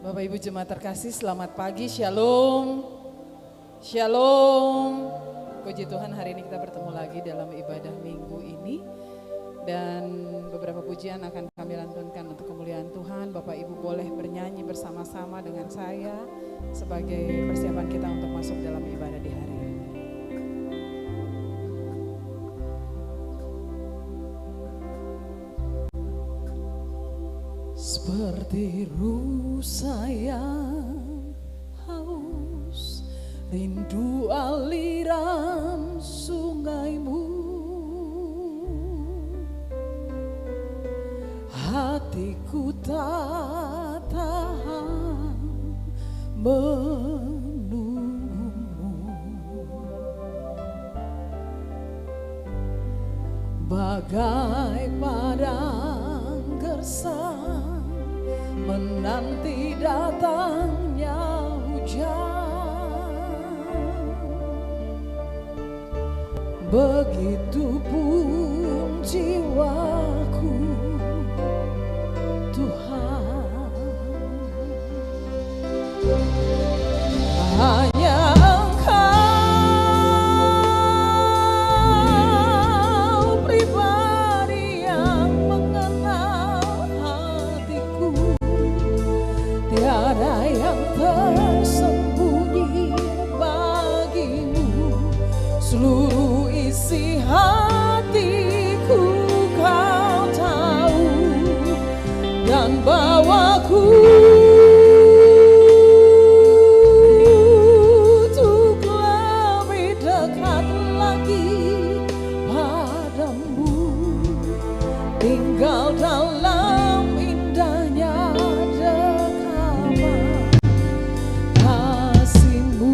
Bapak Ibu Jemaat terkasih, selamat pagi, Shalom. Shalom. Puji Tuhan, hari ini kita bertemu lagi dalam ibadah minggu ini. Dan beberapa pujian akan kami lantunkan untuk kemuliaan Tuhan. Bapak Ibu boleh bernyanyi bersama-sama dengan saya sebagai persiapan kita untuk masuk dalam ibadah di hari ini. Seperti rusa yang haus, rindu aliran sungaimu, hatiku tak tahan menunggumu. Bagai padang gersang menanti datangnya hujan, begitupun jiwaku Tuhan. Hanya Engkau pribadi yang mengenal hatiku, tiada yang tersembunyi bagimu. Seluruh isi hatiku Kau tahu, dan bawaku untuk lebih dekat lagi padamu, tinggal dalam indahnya dekapan kasih-Mu.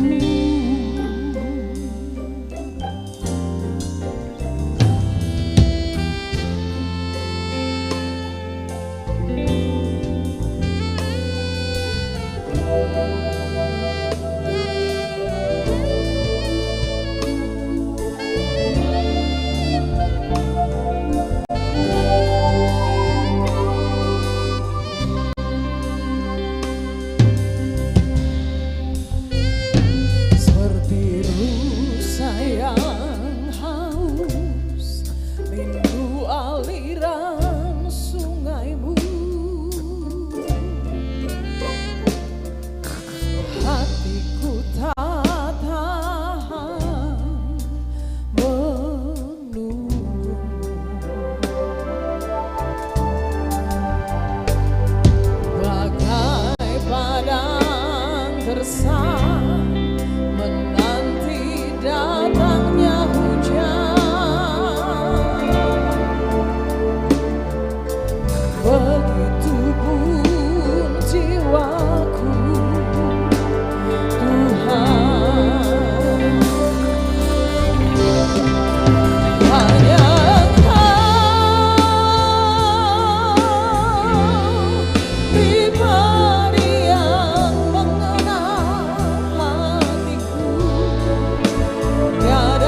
Seperti rusa yang haus, rindu aliran sungaimu, hatiku tak tahan menunggumu. Bagai padang gersang menanti datangnya hujan, begitupun jiwaku Tuhan. Hanya Engkau pribadi yang mengenal hatiku, tiada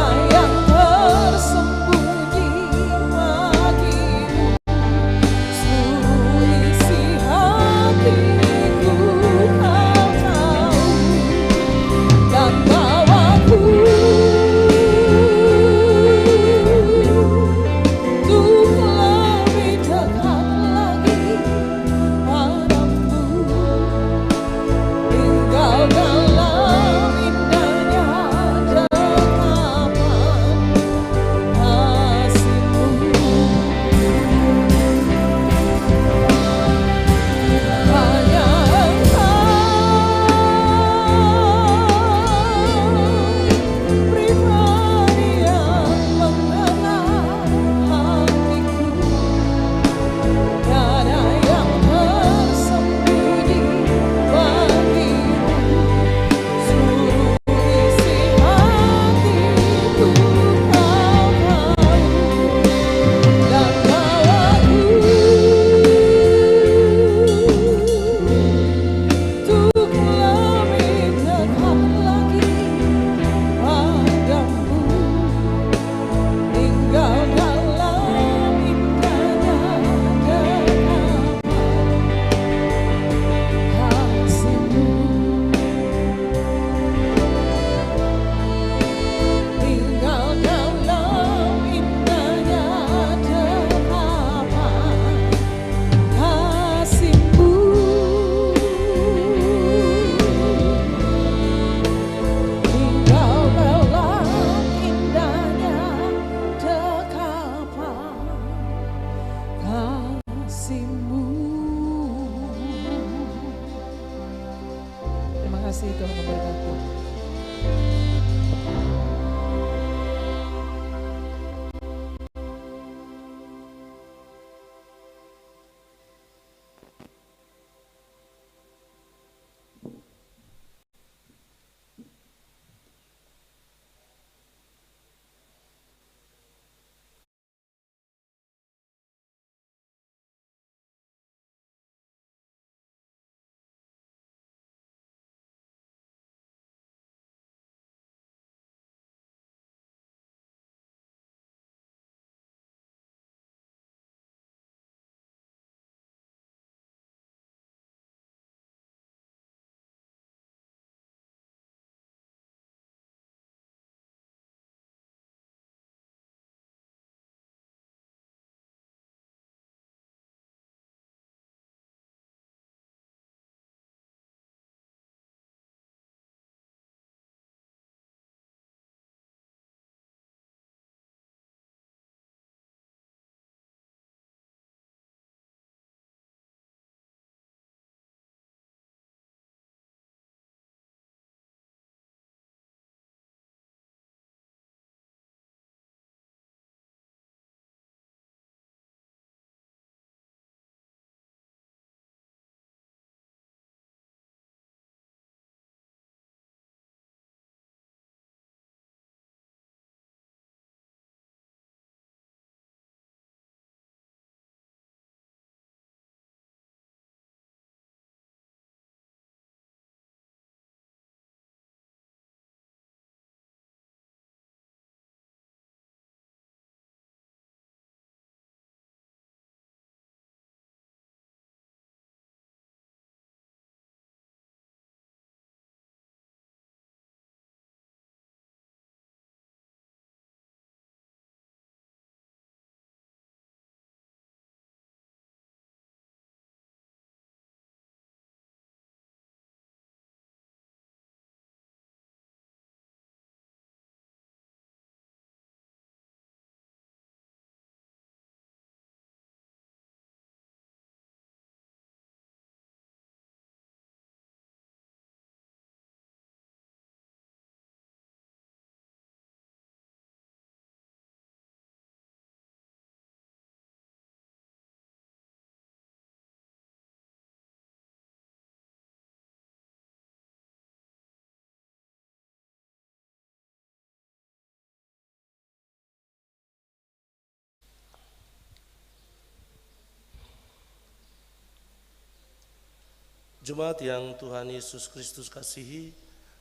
Jemaat yang Tuhan Yesus Kristus kasihi,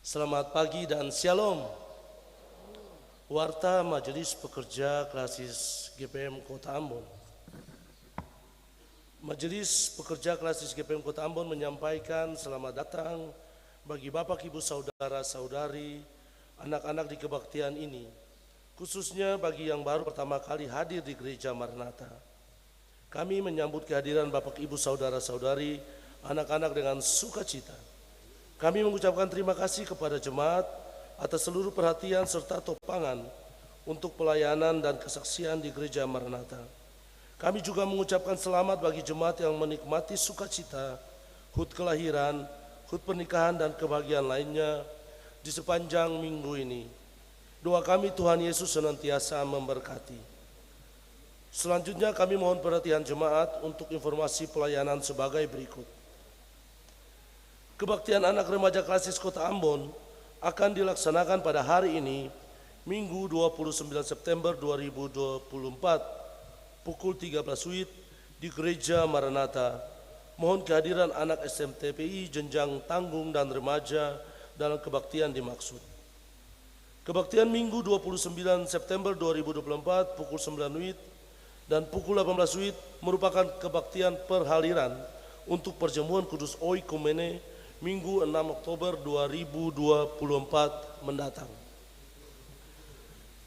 selamat pagi dan shalom. Warta Majelis Pekerja Klasis GPM Kota Ambon. Majelis Pekerja Klasis GPM Kota Ambon menyampaikan selamat datang bagi Bapak Ibu Saudara-saudari, anak-anak di kebaktian ini, khususnya bagi yang baru pertama kali hadir di Gereja Maranatha. Kami menyambut kehadiran Bapak Ibu Saudara-saudari, anak-anak dengan sukacita. Kami mengucapkan terima kasih kepada jemaat atas seluruh perhatian serta topangan untuk pelayanan dan kesaksian di Gereja Maranatha. Kami juga mengucapkan selamat bagi jemaat yang menikmati sukacita, hut kelahiran, hut pernikahan dan kebahagiaan lainnya di sepanjang minggu ini. Doa kami Tuhan Yesus senantiasa memberkati. Selanjutnya kami mohon perhatian jemaat untuk informasi pelayanan sebagai berikut. Kebaktian anak remaja Klasis Kota Ambon akan dilaksanakan pada hari ini, Minggu 29 September 2024, pukul 13 WIB di Gereja Maranatha. Mohon kehadiran anak SMTPI jenjang tanggung dan remaja dalam kebaktian dimaksud. Kebaktian Minggu 29 September 2024 pukul 9 WIB dan pukul 18 WIB merupakan kebaktian perhaliran untuk perjamuan kudus Oikumene Minggu 6 Oktober 2024 mendatang.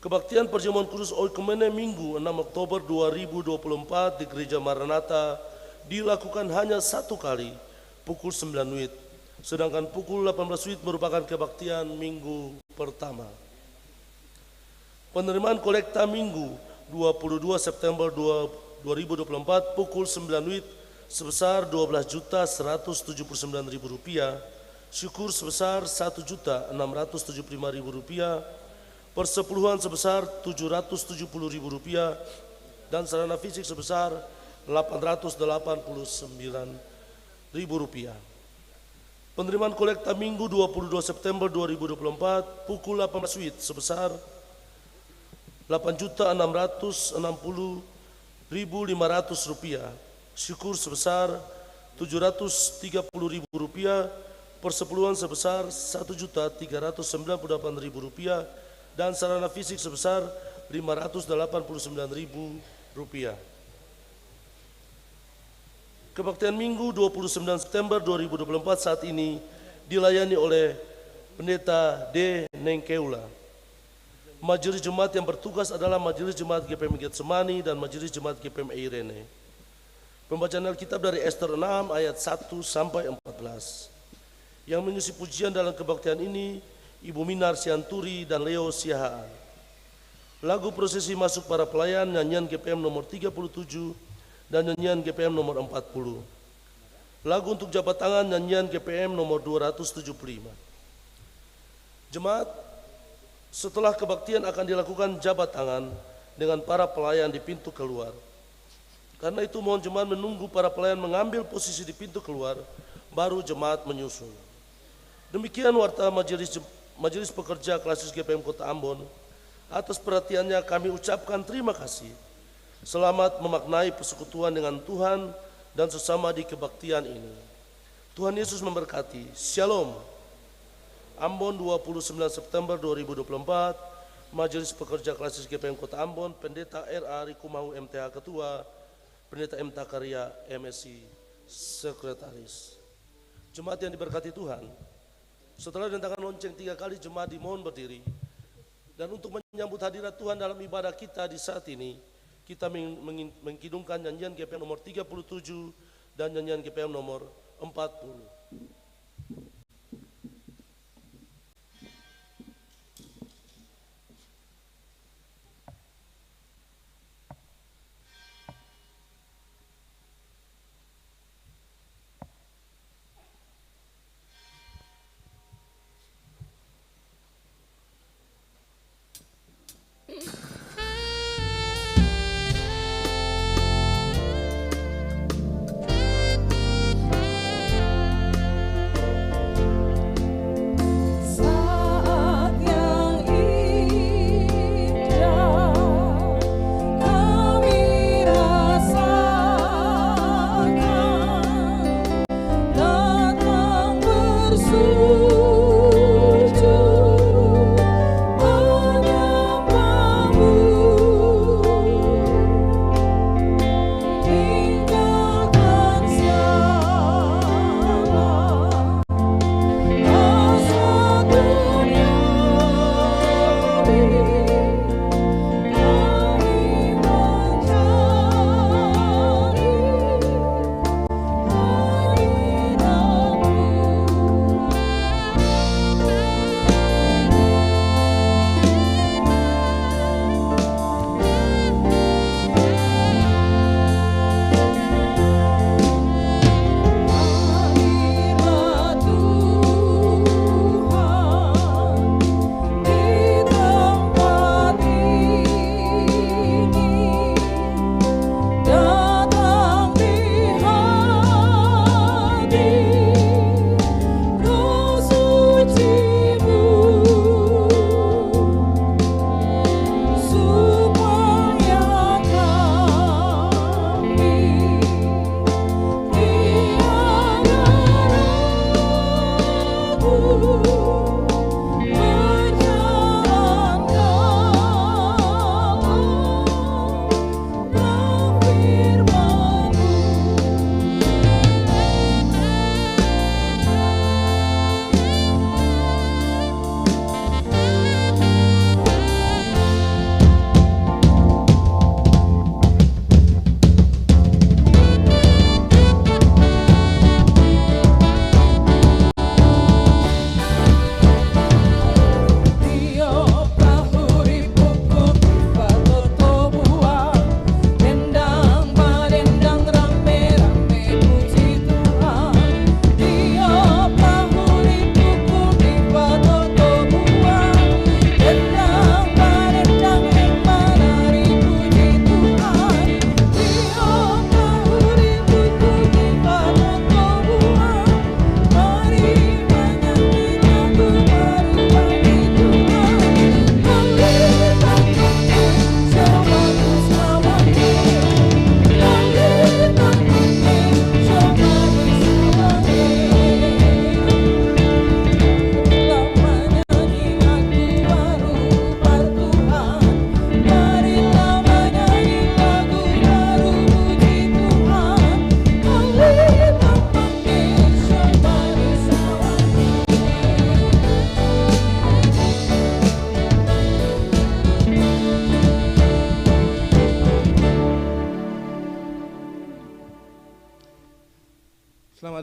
Kebaktian perjamuan kudus Oikumene Minggu 6 Oktober 2024 di Gereja Maranatha dilakukan hanya satu kali, pukul 9 WIB, sedangkan pukul 18 WIB merupakan kebaktian minggu pertama. Penerimaan kolekta Minggu 22 September 2024 pukul 9 WIB sebesar Rp12.179.000, syukur sebesar Rp1.675.000, persepuluhan sebesar Rp770.000, dan sarana fisik sebesar Rp889.000. Penerimaan kolekta Minggu 22 September 2024 pukul 18 WIB sebesar Rp8.660.500, syukur sebesar Rp730.000, persepuluhan sebesar Rp1.398.000, dan sarana fisik sebesar Rp589.000. Kebaktian Minggu 29 September 2024 saat ini dilayani oleh Pendeta D. Nengkeula. Majelis Jemaat yang bertugas adalah Majelis Jemaat GPM Getsemani dan Majelis Jemaat GPM Eirene. Pembacaan Alkitab dari Ester 6 ayat 1 sampai 14. Yang mengisi pujian dalam kebaktian ini Ibu Minar Sianturi dan Leo Siahaan. Lagu prosesi masuk para pelayan nyanyian GPM nomor 37 dan nyanyian GPM nomor 40. Lagu untuk jabat tangan nyanyian GPM nomor 275. Jemaat, setelah kebaktian akan dilakukan jabat tangan dengan para pelayan di pintu keluar. Karena itu mohon jemaat menunggu para pelayan mengambil posisi di pintu keluar, baru jemaat menyusul. Demikian warta Majelis Pekerja Klasis GPM Kota Ambon. Atas perhatiannya kami ucapkan terima kasih. Selamat memaknai persekutuan dengan Tuhan dan sesama di kebaktian ini. Tuhan Yesus memberkati. Shalom. Ambon 29 September 2024, Majelis Pekerja Klasis GPM Kota Ambon, Pendeta R.A. Rikumahu MTH Ketua, Pendeta M. Takaria MSI Sekretaris. Jemaat yang diberkati Tuhan, setelah dentangan lonceng 3 kali jemaat dimohon berdiri. Dan untuk menyambut hadirat Tuhan dalam ibadah kita di saat ini, kita mengkidungkan nyanyian GPM nomor 37 dan nyanyian GPM nomor 40.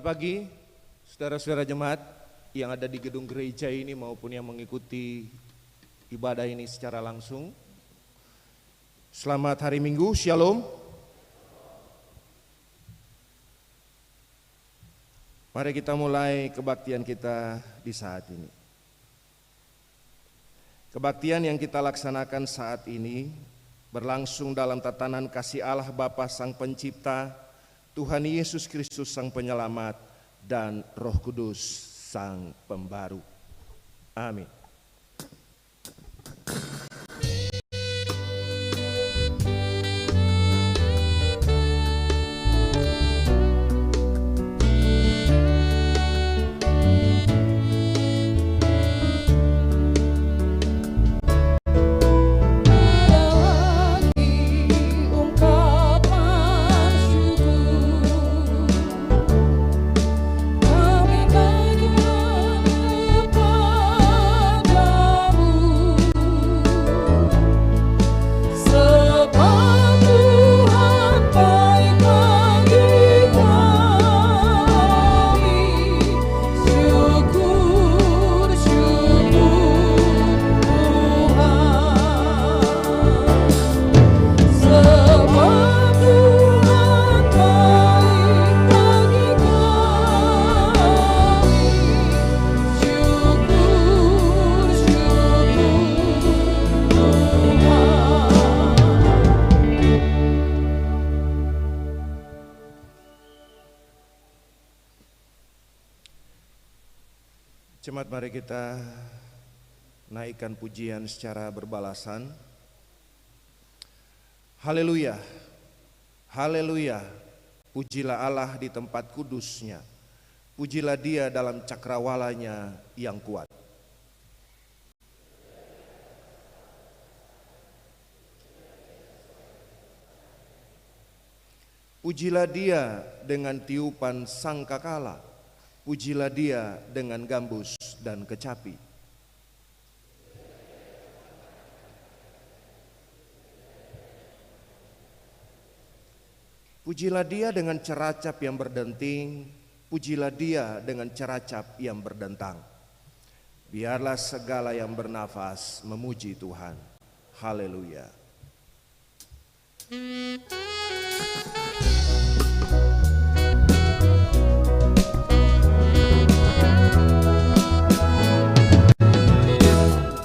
Selamat pagi, saudara-saudara jemaat yang ada di gedung gereja ini maupun yang mengikuti ibadah ini secara langsung. Selamat hari Minggu, Shalom. Mari kita mulai kebaktian kita di saat ini. Kebaktian yang kita laksanakan saat ini berlangsung dalam tatanan kasih Allah Bapa Sang Pencipta, Tuhan Yesus Kristus Sang Penyelamat, dan Roh Kudus Sang Pembaru. Amin. Jemaat, mari kita naikkan pujian secara berbalasan. Haleluya, haleluya, pujilah Allah di tempat kudusnya, pujilah Dia dalam cakrawalanya yang kuat. Pujilah Dia dengan tiupan sangkakala, pujilah Dia dengan gambus dan kecapi. Pujilah Dia dengan ceracap yang berdenting, pujilah Dia dengan ceracap yang berdentang. Biarlah segala yang bernafas memuji Tuhan. Haleluya.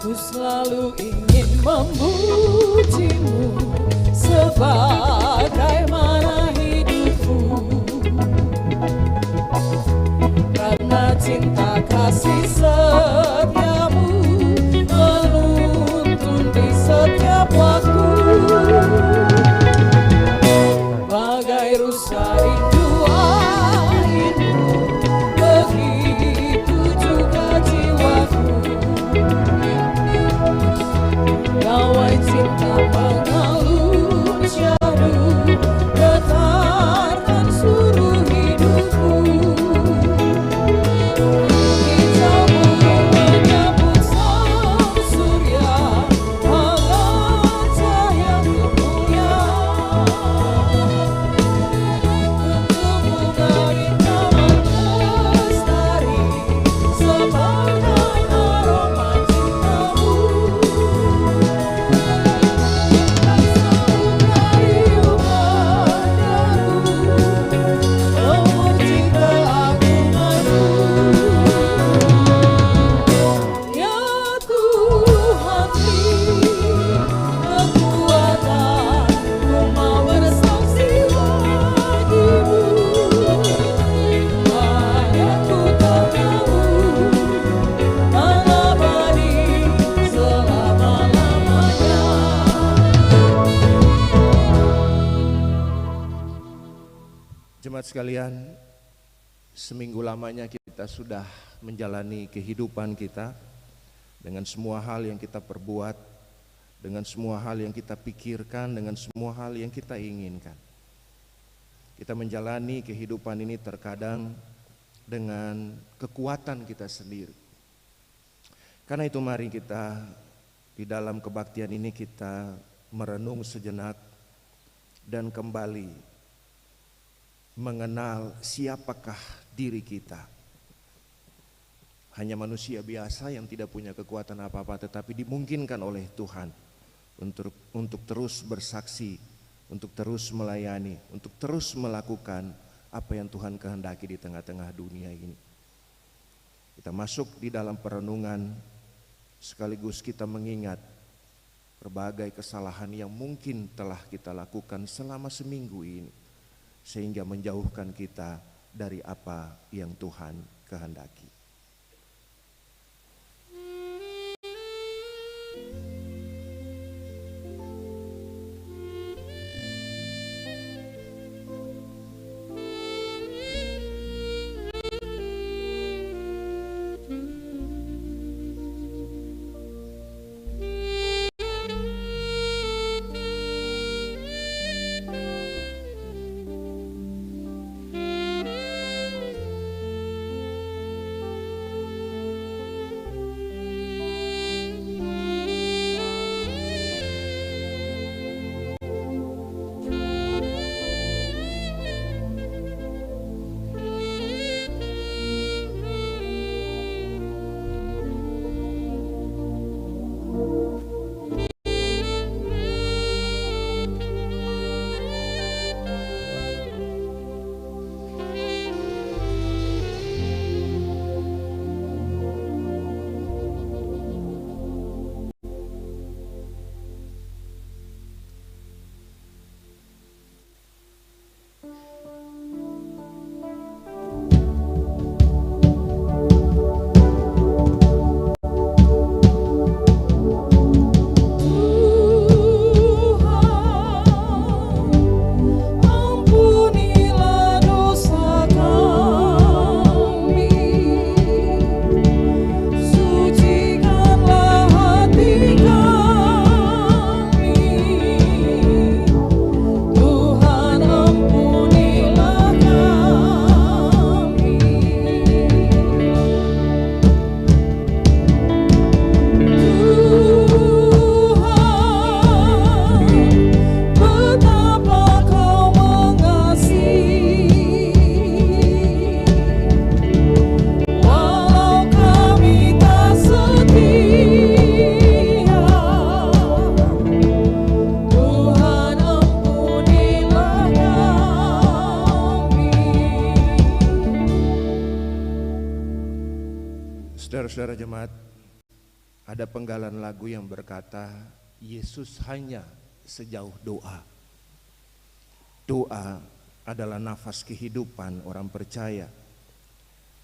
Ku selalu ingin memujimu sebagaimana hidupku, karena cinta kasih setiamu menuntun di setiap waktu. Bagai rusa rindu airmu, begitu juga jiwaku. Gawai cinta mengalun syahdu, getarkan seluruh hidupku. Hijau burung menyambut sang surya, hangat cahaya tubuhnya. Untukmu dari taman lestari, sebagai aroma cintamu. Jemaat sekalian, seminggu lamanya kita sudah menjalani kehidupan kita dengan semua hal yang kita perbuat, dengan semua hal yang kita pikirkan, dengan semua hal yang kita inginkan. Kita menjalani kehidupan ini terkadang dengan kekuatan kita sendiri. Karena itu mari kita di dalam kebaktian ini kita merenung sejenak dan kembali mengenal siapakah diri kita. Hanya manusia biasa yang tidak punya kekuatan apa-apa, tetapi dimungkinkan oleh Tuhan untuk terus bersaksi, untuk terus melayani, untuk terus melakukan apa yang Tuhan kehendaki di tengah-tengah dunia ini. Kita masuk di dalam perenungan, sekaligus kita mengingat berbagai kesalahan yang mungkin telah kita lakukan selama seminggu ini, sehingga menjauhkan kita dari apa yang Tuhan kehendaki. Saudara-saudara jemaat, ada penggalan lagu yang berkata, Yesus hanya sejauh doa. Doa adalah nafas kehidupan orang percaya.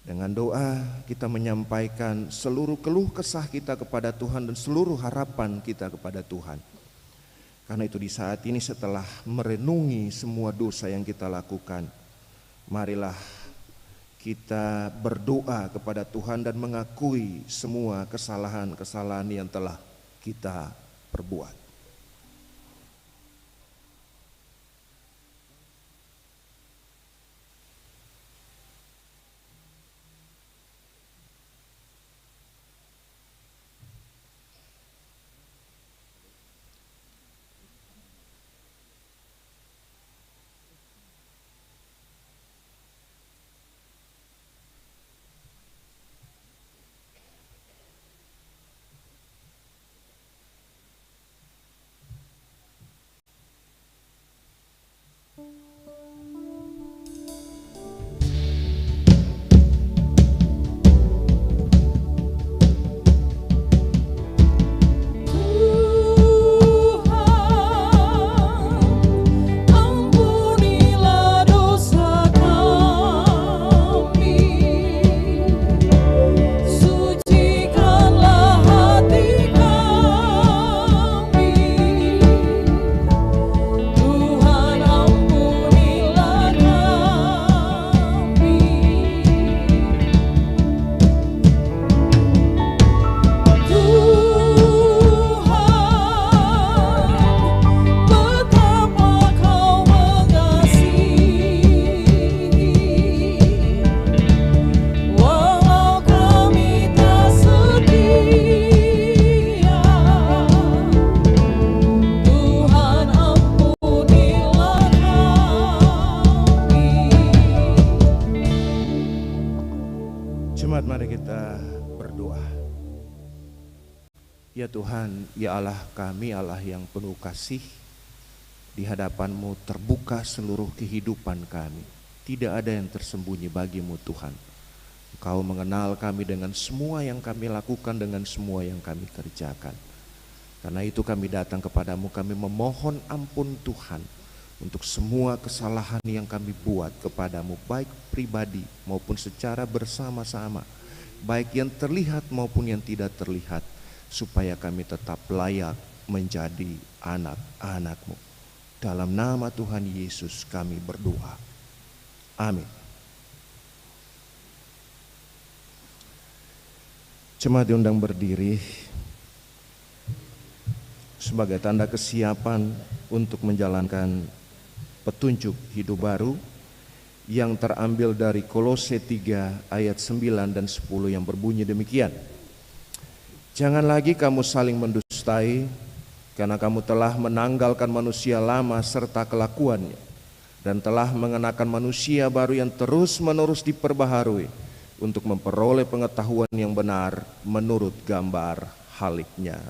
Dengan doa kita menyampaikan seluruh keluh kesah kita kepada Tuhan dan seluruh harapan kita kepada Tuhan. Karena itu di saat ini setelah merenungi semua dosa yang kita lakukan, marilah kita berdoa kepada Tuhan dan mengakui semua kesalahan-kesalahan yang telah kita perbuat. Ya Tuhan, ya Allah kami, Allah yang penuh kasih, di hadapan-Mu terbuka seluruh kehidupan kami. Tidak ada yang tersembunyi bagi-Mu Tuhan. Engkau mengenal kami dengan semua yang kami lakukan, dengan semua yang kami kerjakan. Karena itu kami datang kepadamu, kami memohon ampun Tuhan untuk semua kesalahan yang kami buat kepadamu, baik pribadi maupun secara bersama-sama, baik yang terlihat maupun yang tidak terlihat, supaya kami tetap layak menjadi anak-anak-Mu. Dalam nama Tuhan Yesus kami berdoa. Amin. Jemaat diundang berdiri sebagai tanda kesiapan untuk menjalankan petunjuk hidup baru yang terambil dari Kolose 3 ayat 9 dan 10 yang berbunyi demikian. Jangan lagi kamu saling mendustai, karena kamu telah menanggalkan manusia lama serta kelakuannya, dan telah mengenakan manusia baru yang terus-menerus diperbaharui untuk memperoleh pengetahuan yang benar menurut gambar haliknya.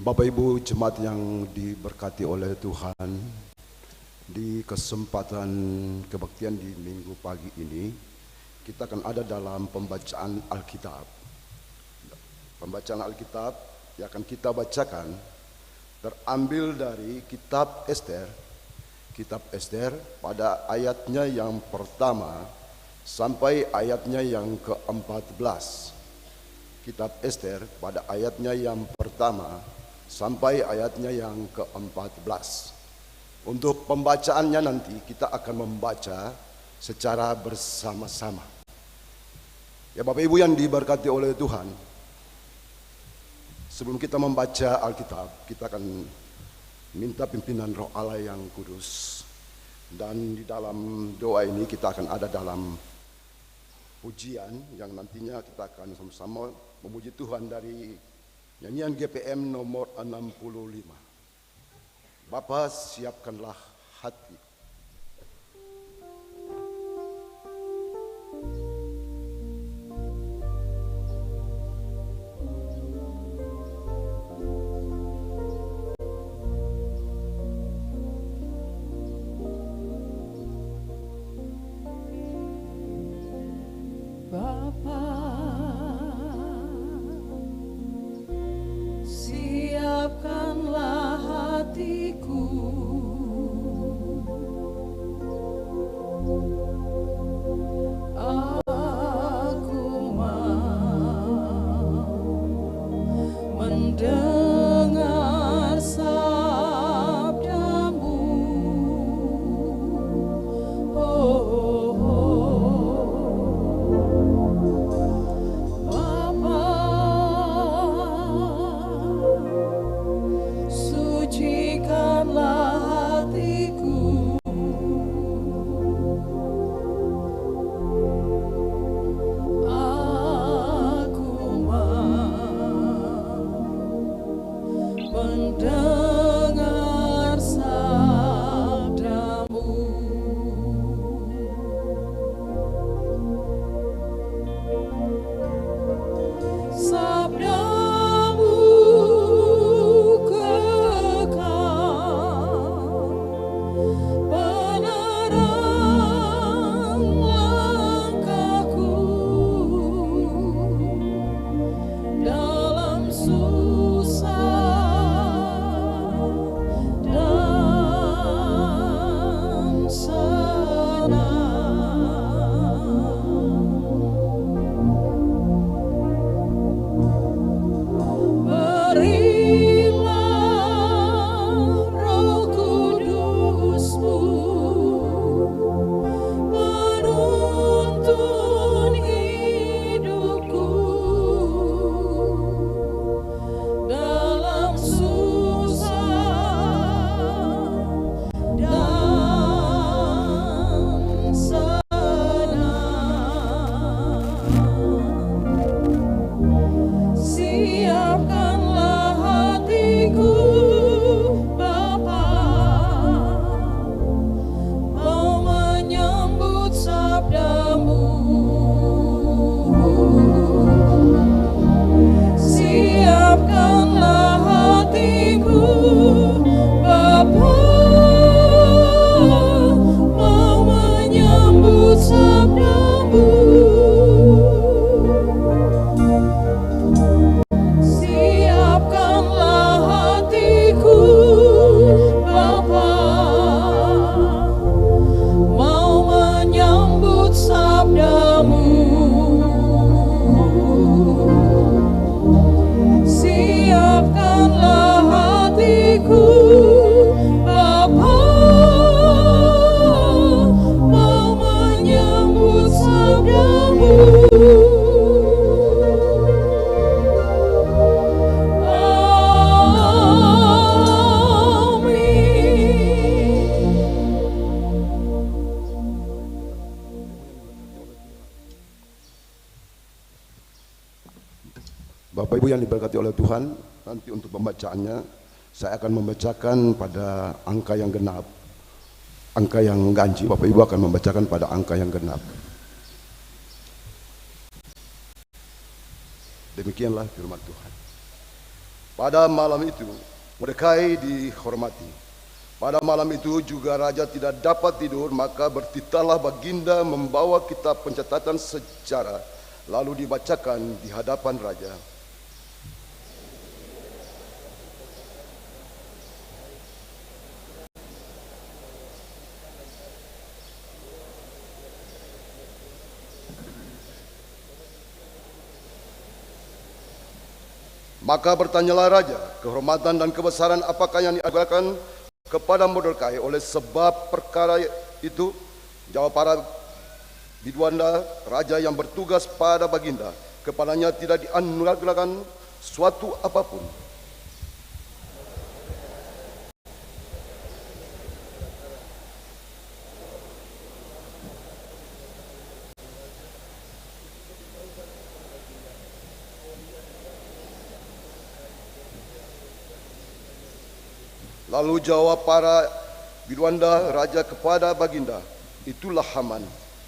Bapak Ibu jemaat yang diberkati oleh Tuhan, di kesempatan kebaktian di minggu pagi ini, kita akan ada dalam pembacaan Alkitab. Pembacaan Alkitab yang akan kita bacakan terambil dari kitab Ester. Kitab Ester pada ayatnya yang pertama sampai ayatnya yang ke-14. Kitab Ester pada ayatnya yang pertama sampai ayatnya yang ke-14. Untuk pembacaannya nanti kita akan membaca secara bersama-sama. Ya Bapak Ibu yang diberkati oleh Tuhan, sebelum kita membaca Alkitab, kita akan minta pimpinan Roh Allah yang kudus. Dan di dalam doa ini kita akan ada dalam pujian yang nantinya kita akan sama-sama memuji Tuhan dari nyanyian GPM nomor 65. Bapa, siapkanlah hati. Bapa, siapkanlah hatiku, aku mau mendengar sabdamu. Sucikanlah hatiku, aku mau mendengar sabdamu. Sabdamu penerang langkahku dalam susah dan senang. Berilah Roh Kudus-Mu menuntun hidupku dalam susah dan senang. Siapkanlah hatiku, Bapa, mau menyambut sabdamu. Siapkanlah hatiku, Bapa, mau menyambut sabdamu. Siapkanlah hatiku, Bapa, mau menyambut sabdamu. Siapkanlah hatiku, Bapa, mau menyambut sabdamu. Bapak Ibu yang diberkati oleh Tuhan, nanti untuk pembacaannya saya akan membacakan pada angka yang genap. Angka yang ganjil, Bapak Ibu akan membacakan pada angka yang genap. Demikianlah firman Tuhan. Pada malam itu Mordekai dihormati. Pada malam itu juga raja tidak dapat tidur, maka bertitahlah baginda membawa kitab pencatatan sejarah, lalu dibacakan di hadapan raja. Maka bertanyalah raja, kehormatan dan kebesaran apakah yang diagalkan kepada Mordekai. Oleh sebab perkara itu, jawab para biduanda, raja yang bertugas pada baginda, kepadanya tidak dianugerahkan suatu apapun. Lalu jawab para biduanda raja kepada baginda, itulah Haman.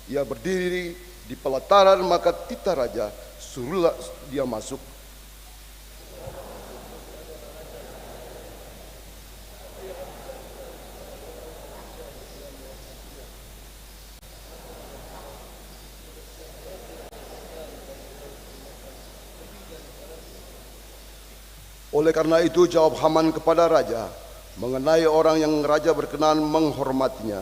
Ia berdiri di pelataran, maka titah raja, suruhlah dia masuk. Oleh karena itu jawab Haman kepada raja mengenai orang yang raja berkenan menghormatinya.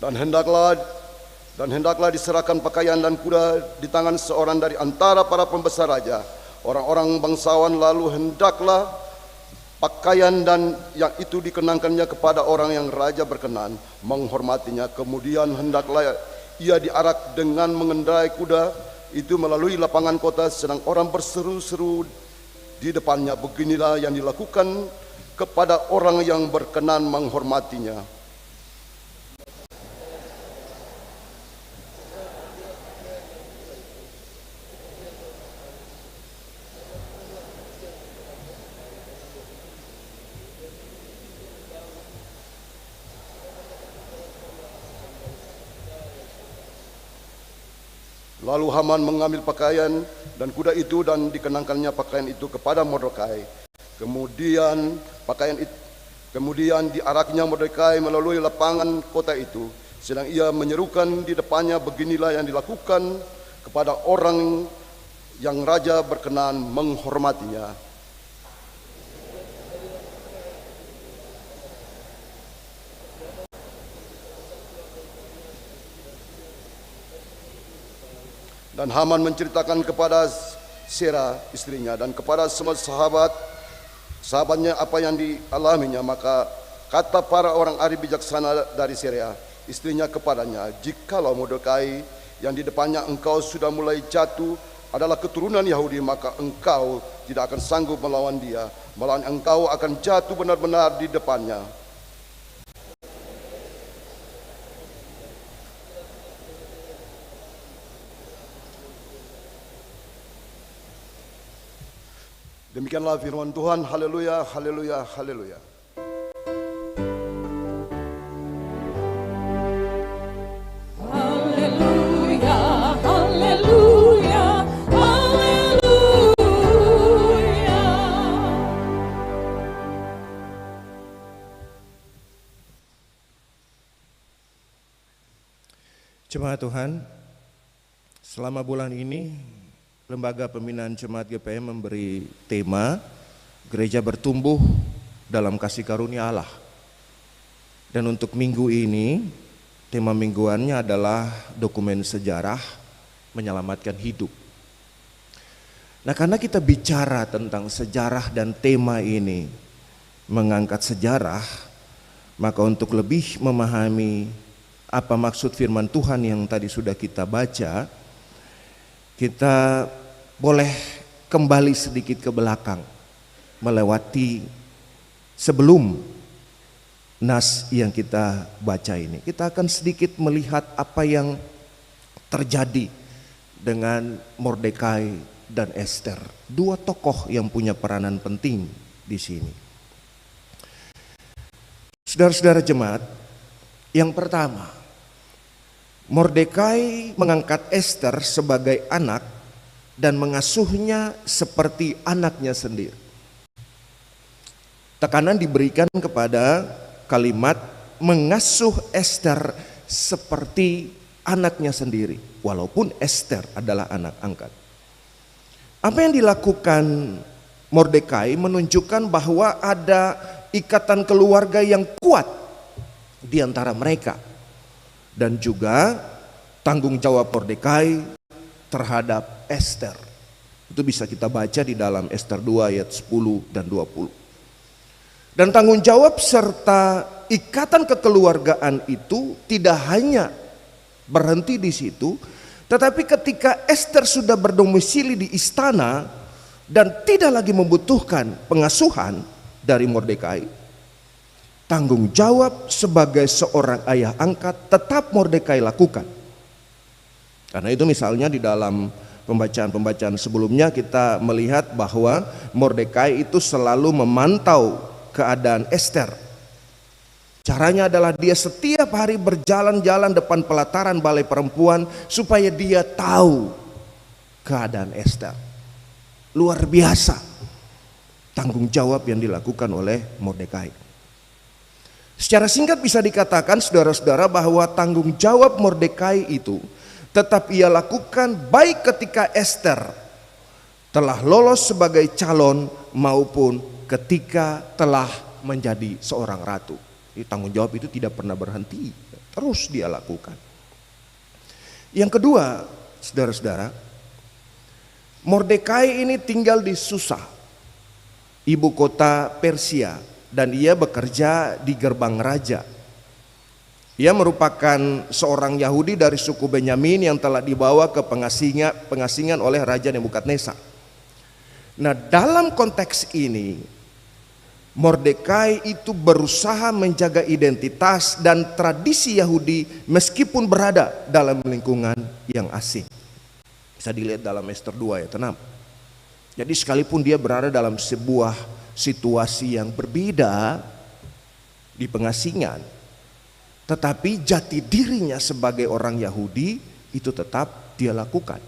Dan hendaklah diserahkan pakaian dan kuda di tangan seorang dari antara para pembesar raja, orang-orang bangsawan. Lalu hendaklah pakaian dan yang itu dikenakannya kepada orang yang raja berkenan menghormatinya. Kemudian hendaklah ia diarak dengan mengendarai kuda itu melalui lapangan kota, sedang orang berseru-seru di depannya. Beginilah yang dilakukan kepada orang yang berkenan menghormatinya. Lalu Haman mengambil pakaian dan kuda itu dan dikenakannya pakaian itu kepada Mordekai. Kemudian diaraknya Mordekai melalui lapangan kota itu, sedang ia menyerukan di depannya, beginilah yang dilakukan kepada orang yang raja berkenan menghormatinya. Dan Haman menceritakan kepada Sera istrinya dan kepada semua sahabatnya apa yang dialaminya. Maka kata para orang ahli bijaksana dari Sera istrinya kepadanya, jikalau Mordekai yang di depannya engkau sudah mulai jatuh adalah keturunan Yahudi, maka engkau tidak akan sanggup melawan dia, malahan engkau akan jatuh benar-benar di depannya. Demikianlah firman Tuhan. Haleluya, haleluya, haleluya. Haleluya, haleluya, haleluya. Jemaat Tuhan, selama bulan ini Lembaga Pembinaan Jemaat GPM memberi tema Gereja Bertumbuh dalam Kasih Karunia Allah. Dan untuk minggu ini, tema mingguannya adalah dokumen sejarah menyelamatkan hidup. Nah, karena kita bicara tentang sejarah dan tema ini mengangkat sejarah, maka untuk lebih memahami apa maksud firman Tuhan yang tadi sudah kita baca, kita boleh kembali sedikit ke belakang, melewati sebelum nas yang kita baca ini. Kita akan sedikit melihat apa yang terjadi dengan Mordekai dan Ester, dua tokoh yang punya peranan penting di sini. Saudara-saudara jemaat, yang pertama, Mordekai mengangkat Ester sebagai anak dan mengasuhnya seperti anaknya sendiri. Tekanan diberikan kepada kalimat mengasuh Ester seperti anaknya sendiri, walaupun Ester adalah anak angkat. Apa yang dilakukan Mordekai menunjukkan bahwa ada ikatan keluarga yang kuat di antara mereka. dan juga tanggung jawab Mordekai terhadap Ester. Itu bisa kita baca di dalam Ester 2 ayat 10 dan 20. Dan tanggung jawab serta ikatan kekeluargaan itu tidak hanya berhenti di situ, tetapi ketika Ester sudah berdomisili di istana dan tidak lagi membutuhkan pengasuhan dari Mordekai, tanggung jawab sebagai seorang ayah angkat tetap Mordekai lakukan. Karena itu misalnya di dalam pembacaan-pembacaan sebelumnya kita melihat bahwa Mordekai itu selalu memantau keadaan Ester. Caranya adalah dia setiap hari berjalan-jalan depan pelataran balai perempuan supaya dia tahu keadaan Ester. Luar biasa tanggung jawab yang dilakukan oleh Mordekai. Secara singkat bisa dikatakan saudara-saudara bahwa tanggung jawab Mordekai itu tetap ia lakukan baik ketika Ester telah lolos sebagai calon maupun ketika telah menjadi seorang ratu. Tanggung jawab itu tidak pernah berhenti, terus dia lakukan. Yang kedua, saudara-saudara, Mordekai ini tinggal di Susa, ibu kota Persia, dan ia bekerja di gerbang raja. Ia merupakan seorang Yahudi dari suku Benyamin yang telah dibawa ke pengasingan oleh Raja Nebukadnezar. Nah, dalam konteks ini Mordekai itu berusaha menjaga identitas dan tradisi Yahudi meskipun berada dalam lingkungan yang asing. Bisa dilihat dalam Ester 2 ayat 6. Jadi sekalipun dia berada dalam sebuah situasi yang berbeda di pengasingan, tetapi jati dirinya sebagai orang Yahudi itu tetap dia lakukan.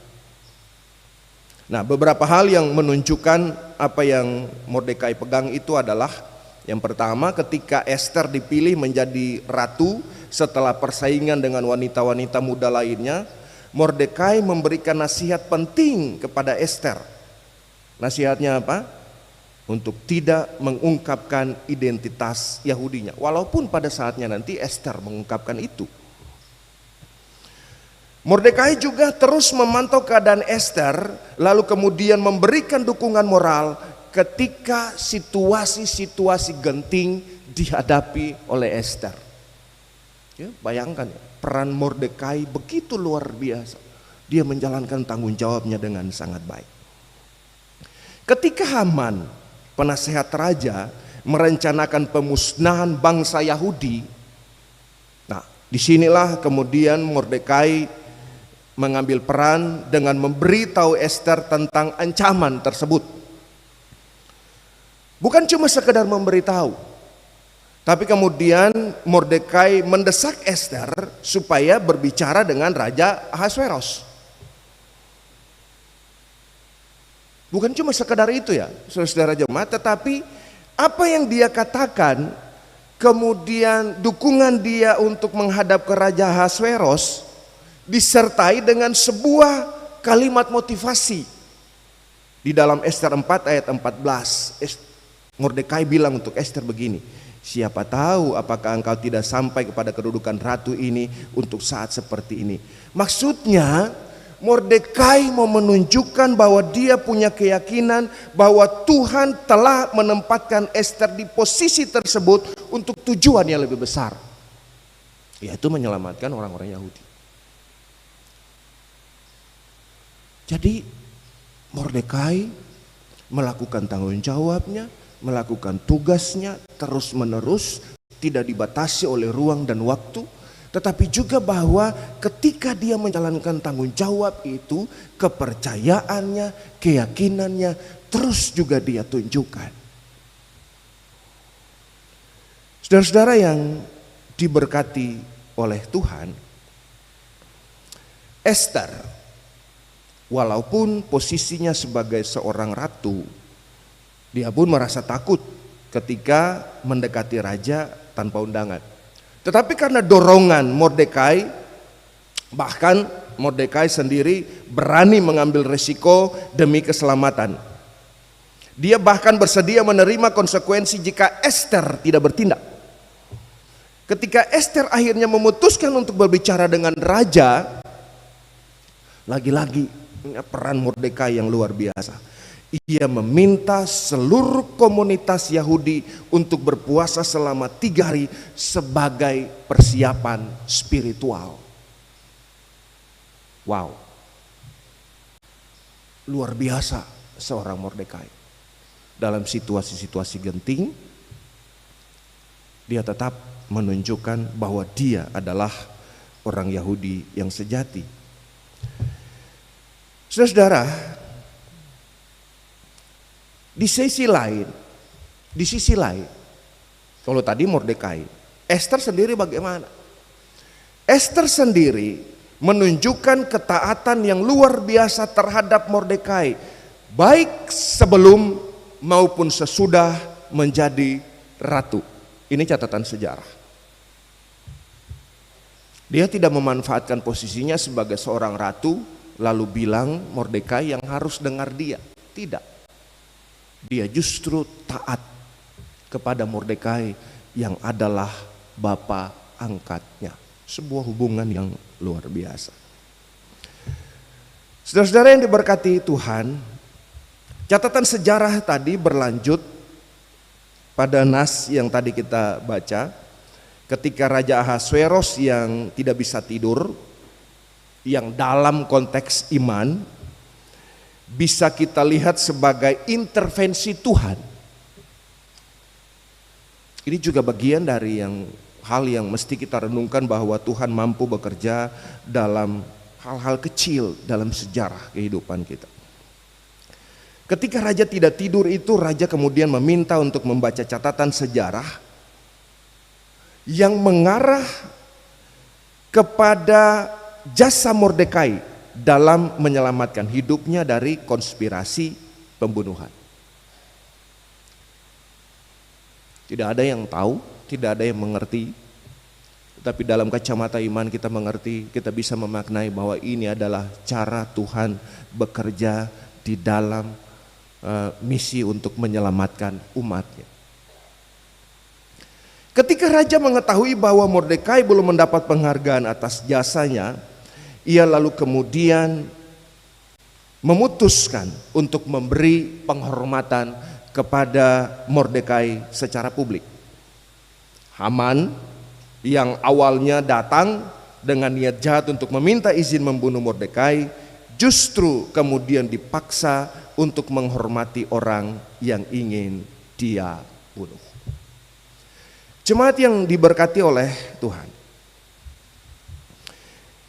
Nah, beberapa hal yang menunjukkan apa yang Mordekai pegang itu adalah yang pertama, ketika Ester dipilih menjadi ratu setelah persaingan dengan wanita-wanita muda lainnya, Mordekai memberikan nasihat penting kepada Ester. Nasihatnya apa? Untuk tidak mengungkapkan identitas Yahudinya, walaupun pada saatnya nanti Ester mengungkapkan itu. Mordekai juga terus memantau keadaan Ester, lalu kemudian memberikan dukungan moral ketika situasi-situasi genting dihadapi oleh Ester. Ya, bayangkan ya, peran Mordekai begitu luar biasa. Dia menjalankan tanggung jawabnya dengan sangat baik. Ketika Haman, penasehat raja, merencanakan pemusnahan bangsa Yahudi, nah disinilah kemudian Mordekai mengambil peran dengan memberitahu Ester tentang ancaman tersebut. Bukan cuma sekedar memberitahu, tapi kemudian Mordekai mendesak Ester supaya berbicara dengan Raja Ahasveros. Bukan cuma sekedar itu ya, saudara jemaat, tetapi apa yang dia katakan, kemudian dukungan dia untuk menghadap ke Raja Ahasveros disertai dengan sebuah kalimat motivasi. Di dalam Ester 4 ayat 14, Mordekai bilang untuk Ester begini, siapa tahu apakah engkau tidak sampai kepada kedudukan ratu ini untuk saat seperti ini. Maksudnya Mordekai mau menunjukkan bahwa dia punya keyakinan bahwa Tuhan telah menempatkan Ester di posisi tersebut untuk tujuan yang lebih besar, yaitu menyelamatkan orang-orang Yahudi. Jadi Mordekai melakukan tanggung jawabnya, melakukan tugasnya terus menerus, tidak dibatasi oleh ruang dan waktu. Tetapi juga bahwa ketika dia menjalankan tanggung jawab itu, kepercayaannya, keyakinannya terus juga dia tunjukkan. Saudara-saudara yang diberkati oleh Tuhan, Ester walaupun posisinya sebagai seorang ratu, dia pun merasa takut ketika mendekati raja tanpa undangan. Tetapi karena dorongan Mordekai, bahkan Mordekai sendiri berani mengambil resiko demi keselamatan. Dia bahkan bersedia menerima konsekuensi jika Ester tidak bertindak. Ketika Ester akhirnya memutuskan untuk berbicara dengan raja, lagi-lagi peran Mordekai yang luar biasa. Ia meminta seluruh komunitas Yahudi untuk berpuasa selama 3 hari sebagai persiapan spiritual. Wow, luar biasa seorang Mordekai. Dalam situasi-situasi genting, dia tetap menunjukkan bahwa dia adalah orang Yahudi yang sejati. Saudara-saudara, di sisi lain, kalau tadi Mordekai, Ester sendiri bagaimana? Ester sendiri menunjukkan ketaatan yang luar biasa terhadap Mordekai, baik sebelum maupun sesudah menjadi ratu. Ini catatan sejarah. Dia tidak memanfaatkan posisinya sebagai seorang ratu lalu bilang Mordekai yang harus dengar dia. Tidak. Dia justru taat kepada Mordekai yang adalah bapa angkatnya. Sebuah hubungan yang luar biasa. Saudara-saudara yang diberkati Tuhan, catatan sejarah tadi berlanjut pada nas yang tadi kita baca. Ketika Raja Ahasveros yang tidak bisa tidur, yang dalam konteks iman, bisa kita lihat sebagai intervensi Tuhan. Ini juga bagian dari hal yang mesti kita renungkan, bahwa Tuhan mampu bekerja dalam hal-hal kecil dalam sejarah kehidupan kita. Ketika raja tidak tidur itu, raja kemudian meminta untuk membaca catatan sejarah yang mengarah kepada jasa Mordekai dalam menyelamatkan hidupnya dari konspirasi pembunuhan. Tidak ada yang tahu, tidak ada yang mengerti, tapi dalam kacamata iman kita mengerti, kita bisa memaknai bahwa ini adalah cara Tuhan bekerja di dalam misi untuk menyelamatkan umatnya. Ketika raja mengetahui bahwa Mordekai belum mendapat penghargaan atas jasanya, ia lalu kemudian memutuskan untuk memberi penghormatan kepada Mordekai secara publik. Haman yang awalnya datang dengan niat jahat untuk meminta izin membunuh Mordekai, justru kemudian dipaksa untuk menghormati orang yang ingin dia bunuh. Jemaat yang diberkati oleh Tuhan,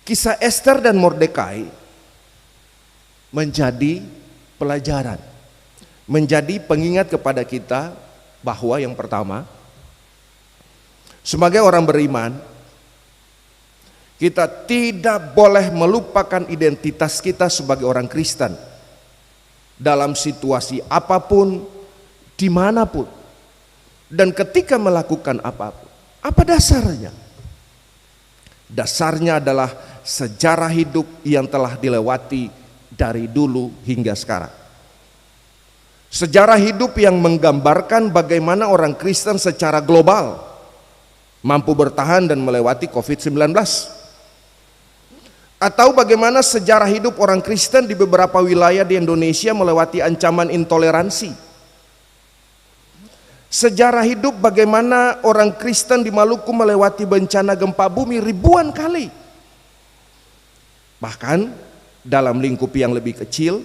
kisah Ester dan Mordekai menjadi pelajaran, menjadi pengingat kepada kita bahwa yang pertama, sebagai orang beriman, kita tidak boleh melupakan identitas kita sebagai orang Kristen dalam situasi apapun, dimanapun. Dan ketika melakukan apapun, apa dasarnya? Dasarnya adalah sejarah hidup yang telah dilewati dari dulu hingga sekarang. Sejarah hidup yang menggambarkan bagaimana orang Kristen secara global mampu bertahan dan melewati COVID-19. Atau bagaimana sejarah hidup orang Kristen di beberapa wilayah di Indonesia melewati ancaman intoleransi. Sejarah hidup bagaimana orang Kristen di Maluku melewati bencana gempa bumi ribuan kali. Bahkan dalam lingkup yang lebih kecil,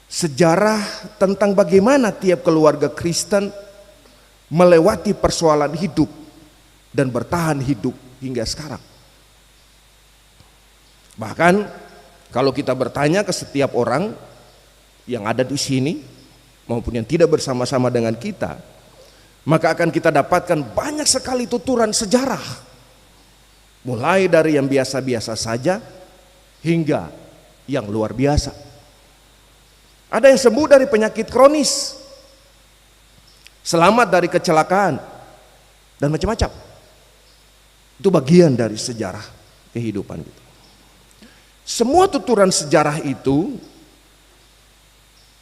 sejarah tentang bagaimana tiap keluarga Kristen melewati persoalan hidup dan bertahan hidup hingga sekarang. Bahkan kalau kita bertanya ke setiap orang yang ada di sini maupun yang tidak bersama-sama dengan kita, maka akan kita dapatkan banyak sekali tuturan sejarah, mulai dari yang biasa-biasa saja hingga yang luar biasa. Ada yang sembuh dari penyakit kronis, selamat dari kecelakaan, dan macam-macam. Itu bagian dari sejarah kehidupan kita. Semua tuturan sejarah itu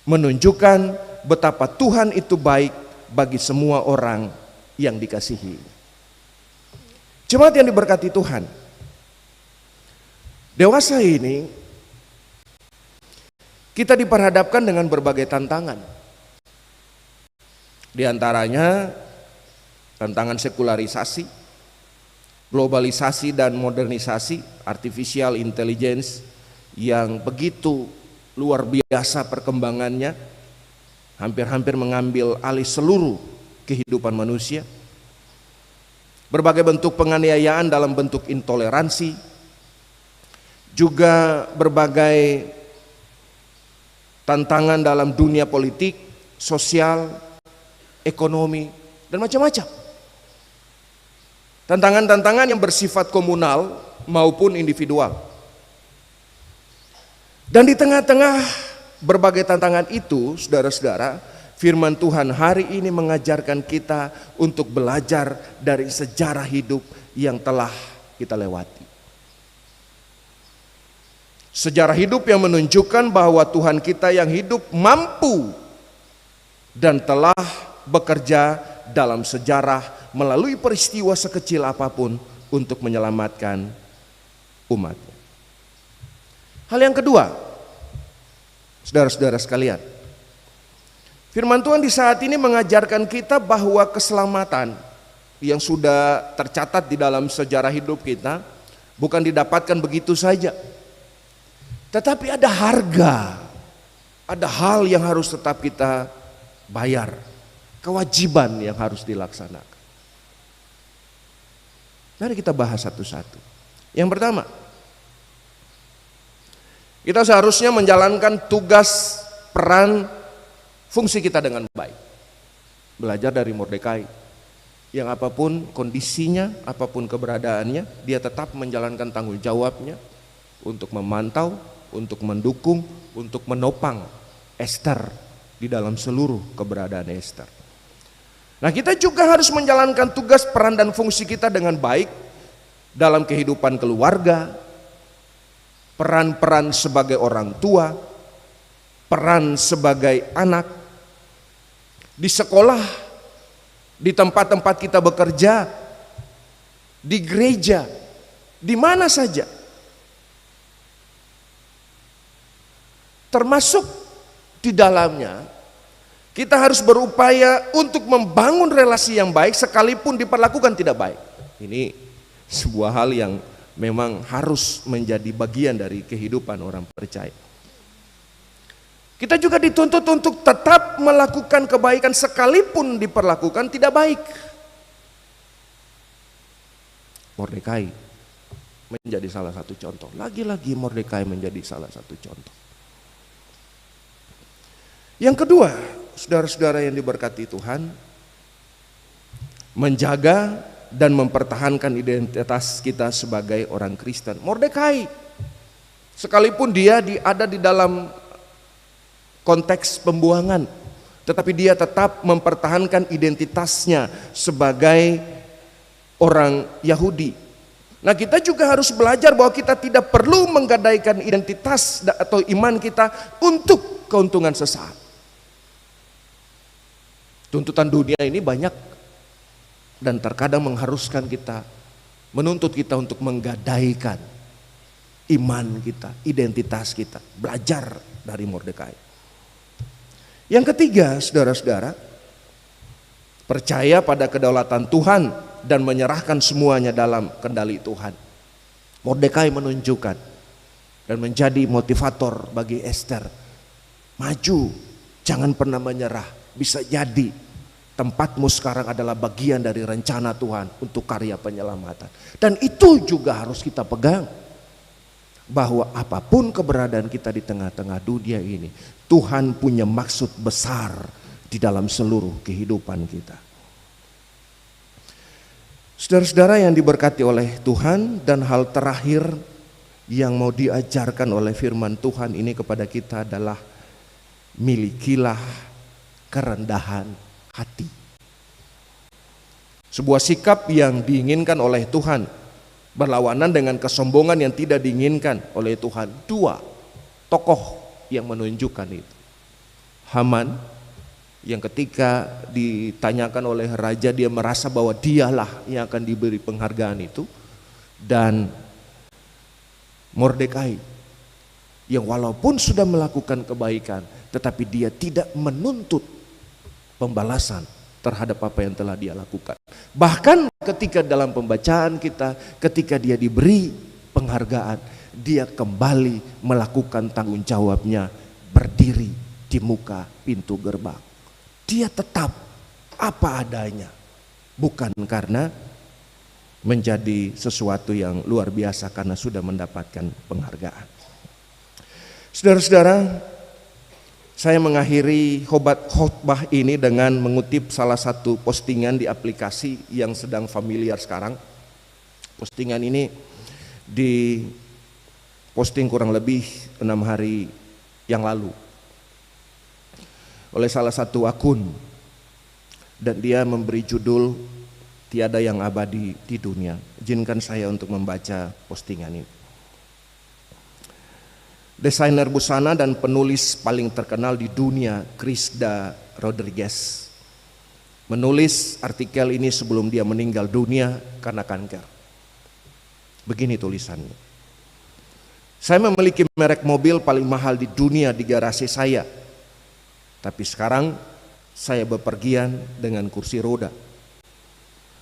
menunjukkan betapa Tuhan itu baik bagi semua orang yang dikasihi. Jemaat yang diberkati Tuhan, dewasa ini kita diperhadapkan dengan berbagai tantangan. Di antaranya tantangan sekularisasi, globalisasi dan modernisasi, artificial intelligence yang begitu luar biasa perkembangannya, hampir-hampir mengambil alih seluruh kehidupan manusia. Berbagai bentuk penganiayaan dalam bentuk intoleransi, juga berbagai tantangan dalam dunia politik, sosial, ekonomi, dan macam-macam. Tantangan-tantangan yang bersifat komunal maupun individual. Dan di tengah-tengah berbagai tantangan itu, saudara-saudara, firman Tuhan hari ini mengajarkan kita untuk belajar dari sejarah hidup yang telah kita lewati. Sejarah hidup yang menunjukkan bahwa Tuhan kita yang hidup mampu dan telah bekerja dalam sejarah melalui peristiwa sekecil apapun untuk menyelamatkan umatnya. Hal yang kedua, saudara-saudara sekalian, firman Tuhan di saat ini mengajarkan kita bahwa keselamatan yang sudah tercatat di dalam sejarah hidup kita bukan didapatkan begitu saja, tetapi ada harga, ada hal yang harus tetap kita bayar, kewajiban yang harus dilaksanakan. Mari kita bahas satu-satu. Yang pertama, kita seharusnya menjalankan tugas, peran, fungsi kita dengan baik. Belajar dari Mordekai, yang apapun kondisinya, apapun keberadaannya, dia tetap menjalankan tanggung jawabnya untuk memantau, untuk mendukung, untuk menopang Ester di dalam seluruh keberadaan Ester. Nah, kita juga harus menjalankan tugas, peran, dan fungsi kita dengan baik dalam kehidupan keluarga, peran-peran sebagai orang tua, peran sebagai anak, di sekolah, di tempat-tempat kita bekerja, di gereja, di mana saja. Termasuk di dalamnya kita harus berupaya untuk membangun relasi yang baik sekalipun diperlakukan tidak baik. Ini sebuah hal yang memang harus menjadi bagian dari kehidupan orang percaya. Kita juga dituntut untuk tetap melakukan kebaikan sekalipun diperlakukan tidak baik. Mordekai menjadi salah satu contoh. Lagi-lagi Mordekai menjadi salah satu contoh. Yang kedua, saudara-saudara yang diberkati Tuhan, menjaga dan mempertahankan identitas kita sebagai orang Kristen. Mordekai, sekalipun dia ada di dalam konteks pembuangan, tetapi dia tetap mempertahankan identitasnya sebagai orang Yahudi. Nah, kita juga harus belajar bahwa kita tidak perlu menggadaikan identitas atau iman kita untuk keuntungan sesaat. Tuntutan dunia ini banyak dan terkadang mengharuskan kita, menuntut kita untuk menggadaikan iman kita, identitas kita, belajar dari Mordekai. Yang ketiga, saudara-saudara, percaya pada kedaulatan Tuhan dan menyerahkan semuanya dalam kendali Tuhan. Mordekai menunjukkan dan menjadi motivator bagi Ester. Maju, jangan pernah menyerah. Bisa jadi tempatmu sekarang adalah bagian dari rencana Tuhan untuk karya penyelamatan. Dan itu juga harus kita pegang, bahwa apapun keberadaan kita di tengah-tengah dunia ini, Tuhan punya maksud besar di dalam seluruh kehidupan kita. Saudara-saudara yang diberkati oleh Tuhan, dan hal terakhir yang mau diajarkan oleh firman Tuhan ini kepada kita adalah milikilah kerendahan hati. Sebuah sikap yang diinginkan oleh Tuhan berlawanan dengan kesombongan yang tidak diinginkan oleh Tuhan. Dua tokoh yang menunjukkan itu, Haman yang ketika ditanyakan oleh raja dia merasa bahwa dialah yang akan diberi penghargaan itu, dan Mordekai yang walaupun sudah melakukan kebaikan tetapi dia tidak menuntut pembalasan terhadap apa yang telah dia lakukan. Bahkan ketika dalam pembacaan kita, ketika dia diberi penghargaan, dia kembali melakukan tanggung jawabnya, berdiri di muka pintu gerbang. Dia tetap apa adanya, bukan karena menjadi sesuatu yang luar biasa karena sudah mendapatkan penghargaan. Saudara-saudara, saya mengakhiri khotbah ini dengan mengutip salah satu postingan di aplikasi yang sedang familiar sekarang. Postingan ini diposting kurang lebih 6 hari yang lalu oleh salah satu akun, dan dia memberi judul "Tiada yang abadi di dunia". Izinkan saya untuk membaca postingan ini. Desainer busana dan penulis paling terkenal di dunia, Krista Rodriguez, menulis artikel ini sebelum dia meninggal dunia karena kanker. Begini tulisannya: "Saya memiliki merek mobil paling mahal di dunia di garasi saya. Tapi sekarang saya bepergian dengan kursi roda.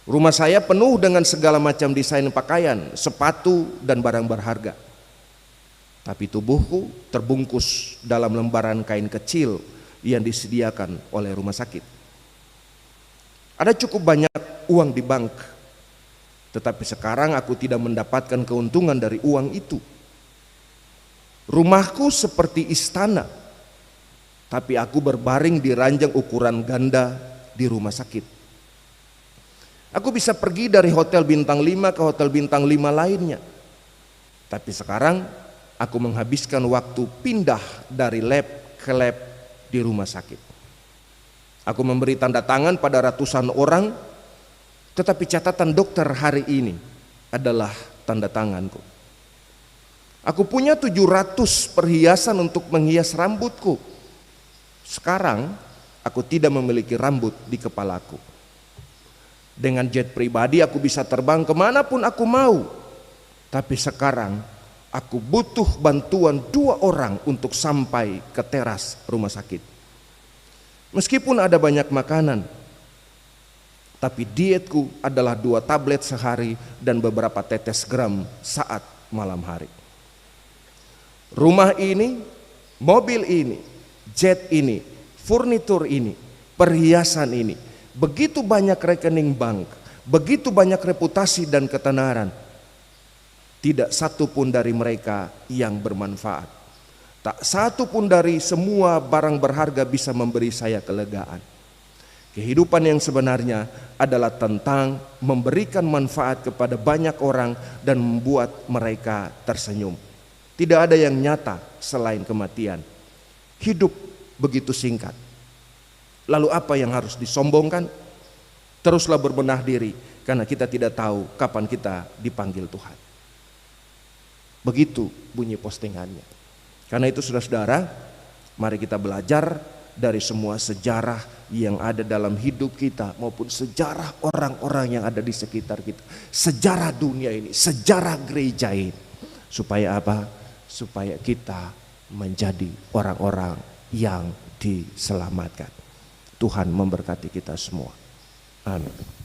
Rumah saya penuh dengan segala macam desain pakaian, sepatu, dan barang berharga. Tapi tubuhku terbungkus dalam lembaran kain kecil yang disediakan oleh rumah sakit. Ada cukup banyak uang di bank, tetapi sekarang aku tidak mendapatkan keuntungan dari uang itu. Rumahku seperti istana, tapi aku berbaring di ranjang ukuran ganda di rumah sakit. Aku bisa pergi dari hotel bintang 5 ke hotel bintang 5 lainnya. Tapi sekarang aku menghabiskan waktu pindah dari lab ke lab di rumah sakit. Aku memberi tanda tangan pada ratusan orang, tetapi catatan dokter hari ini adalah tanda tanganku. Aku punya 700 perhiasan untuk menghias rambutku. Sekarang aku tidak memiliki rambut di kepalaku. Dengan jet pribadi aku bisa terbang kemanapun aku mau. Tapi sekarang aku butuh bantuan 2 orang untuk sampai ke teras rumah sakit. Meskipun ada banyak makanan, tapi dietku adalah 2 tablet sehari dan beberapa tetes gram saat malam hari. Rumah ini, mobil ini, jet ini, furnitur ini, perhiasan ini, begitu banyak rekening bank, begitu banyak reputasi dan ketenaran. Tidak satu pun dari mereka yang bermanfaat. Tak satu pun dari semua barang berharga bisa memberi saya kelegaan. Kehidupan yang sebenarnya adalah tentang memberikan manfaat kepada banyak orang dan membuat mereka tersenyum. Tidak ada yang nyata selain kematian. Hidup begitu singkat. Lalu apa yang harus disombongkan? Teruslah berbenah diri, karena kita tidak tahu kapan kita dipanggil Tuhan. Begitu bunyi postingannya. Karena itu saudara-saudara, mari kita belajar dari semua sejarah yang ada dalam hidup kita maupun sejarah orang-orang yang ada di sekitar kita. Sejarah dunia ini, sejarah gereja ini. Supaya apa? Supaya kita menjadi orang-orang yang diselamatkan. Tuhan memberkati kita semua. Amin.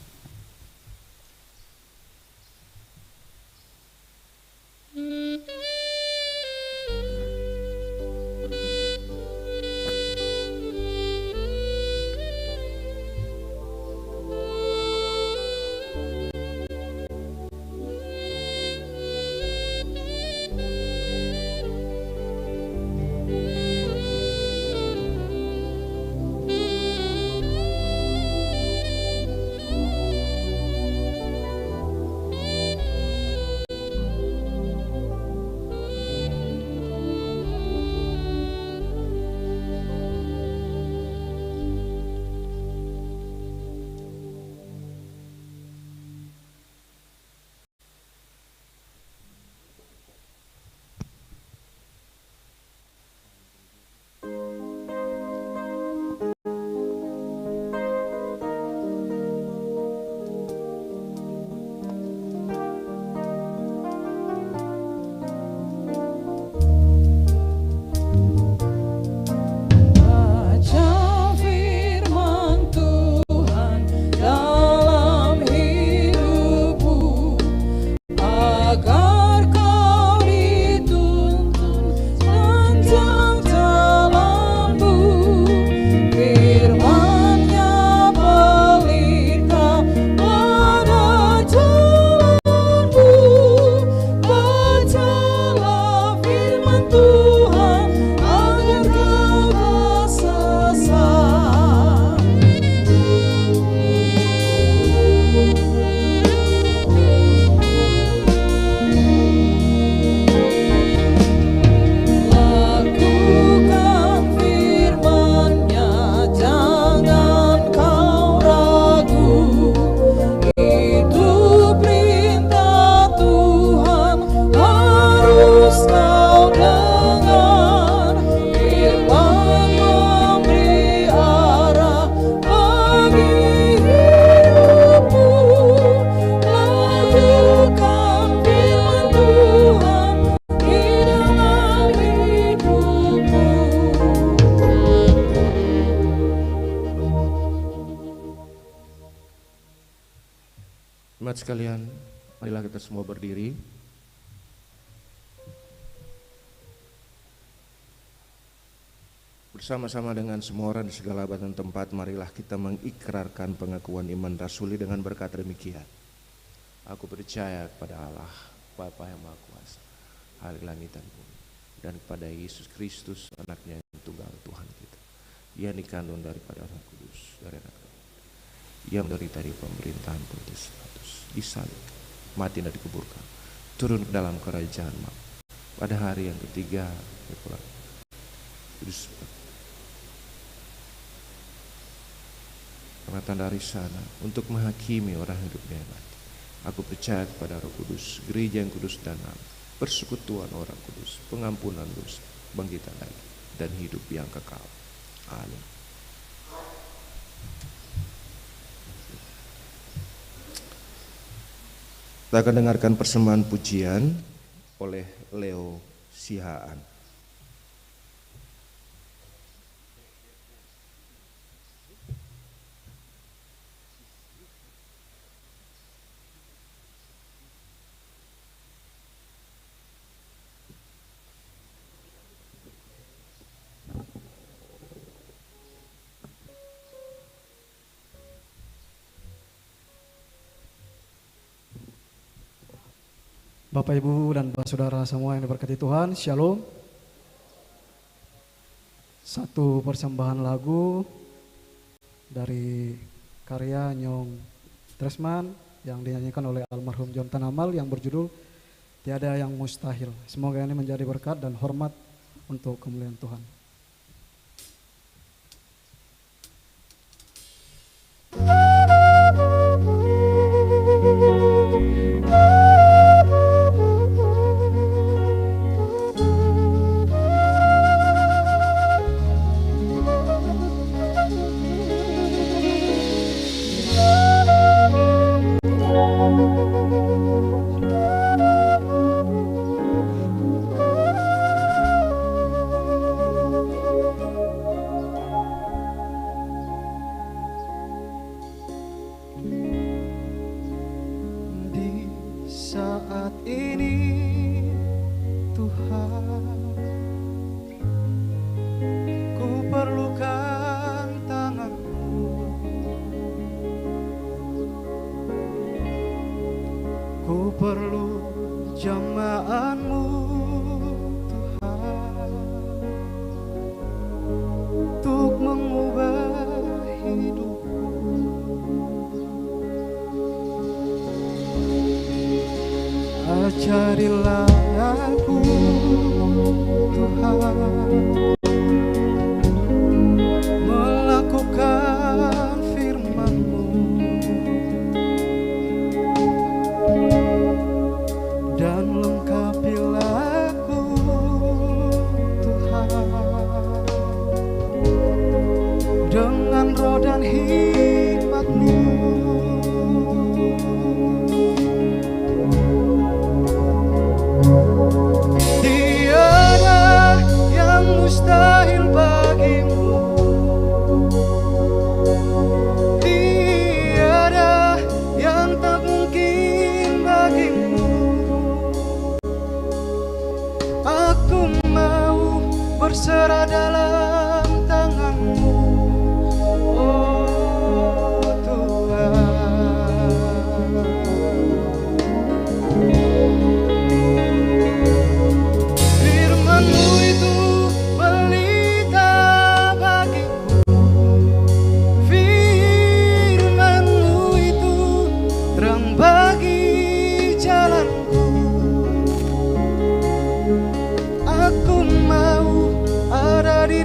Jemaat sekalian, marilah kita semua berdiri. Bersama-sama dengan semua orang di segala abad dan tempat, marilah kita mengikrarkan pengakuan iman rasuli dengan berkata demikian. Aku percaya kepada Allah, Bapa yang Maha Kuasa, hari langit dan bumi, dan kepada Yesus Kristus, anaknya yang tunggal Tuhan kita. Ia dikandung daripada Roh Kudus, dari anak Allah. Ia menderita di pemerintahan Pontius Pilatus, disalib, mati dan dikuburkan, turun ke dalam kerajaan maut. Pada hari yang ketiga, dia pulang. Kudus datang dari sana untuk menghakimi orang hidup dan mati. Aku percaya kepada Roh Kudus, gereja yang kudus dan am, persekutuan orang kudus, pengampunan dosa, bangkitan lagi, dan hidup yang kekal. Amin. Kita akan dengarkan persembahan pujian oleh Leo Sihaan. Bapak, Ibu, dan saudara semua yang diberkati Tuhan, Shalom. Satu persembahan lagu dari karya Nyong Tresman yang dinyanyikan oleh almarhum John Tanamal yang berjudul Tiada Yang Mustahil. Semoga ini menjadi berkat dan hormat untuk kemuliaan Tuhan. Ajarilah aku Tuhan melakukan firman-Mu dan lengkapilah aku Tuhan dengan roh dan hikmat-Mu. Mustahil bagimu, tiada yang tak mungkin bagimu. Aku mau berserah dalam tangan-Mu, oh Tuhan. Firman-Mu itu di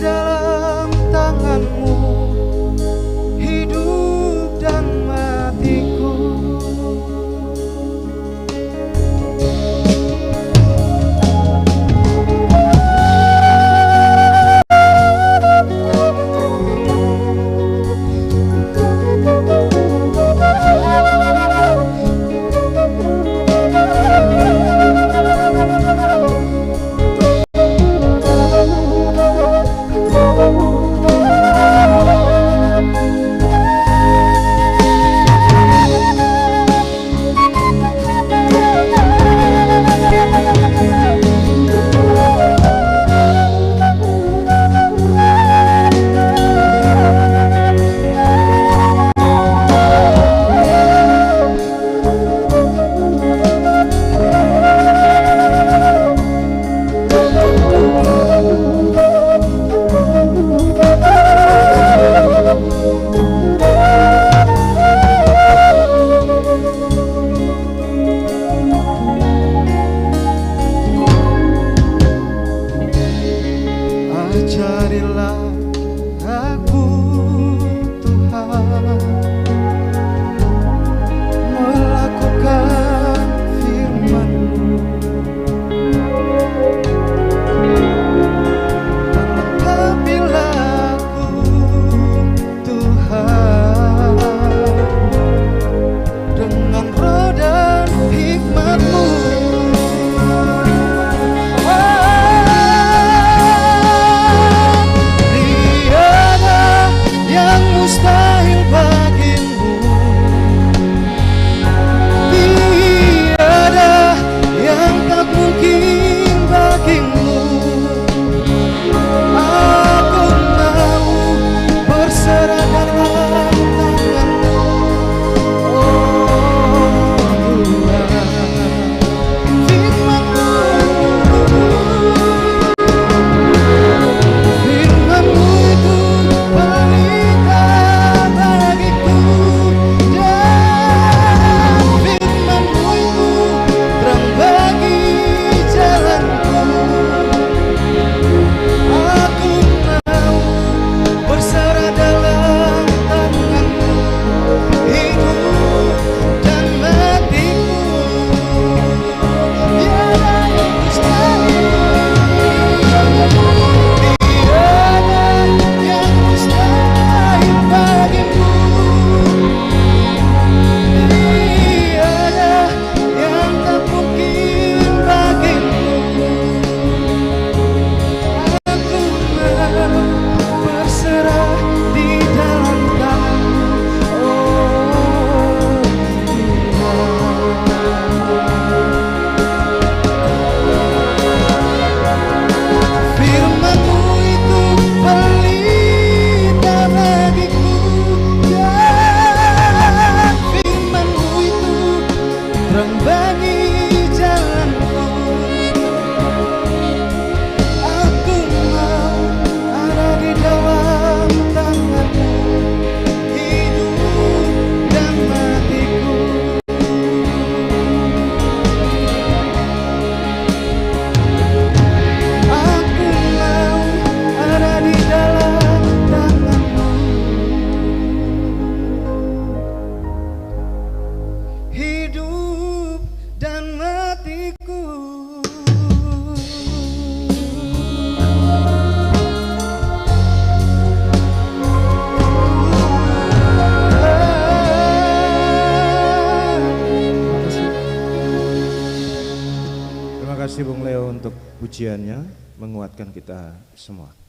pujiannya menguatkan kita semua.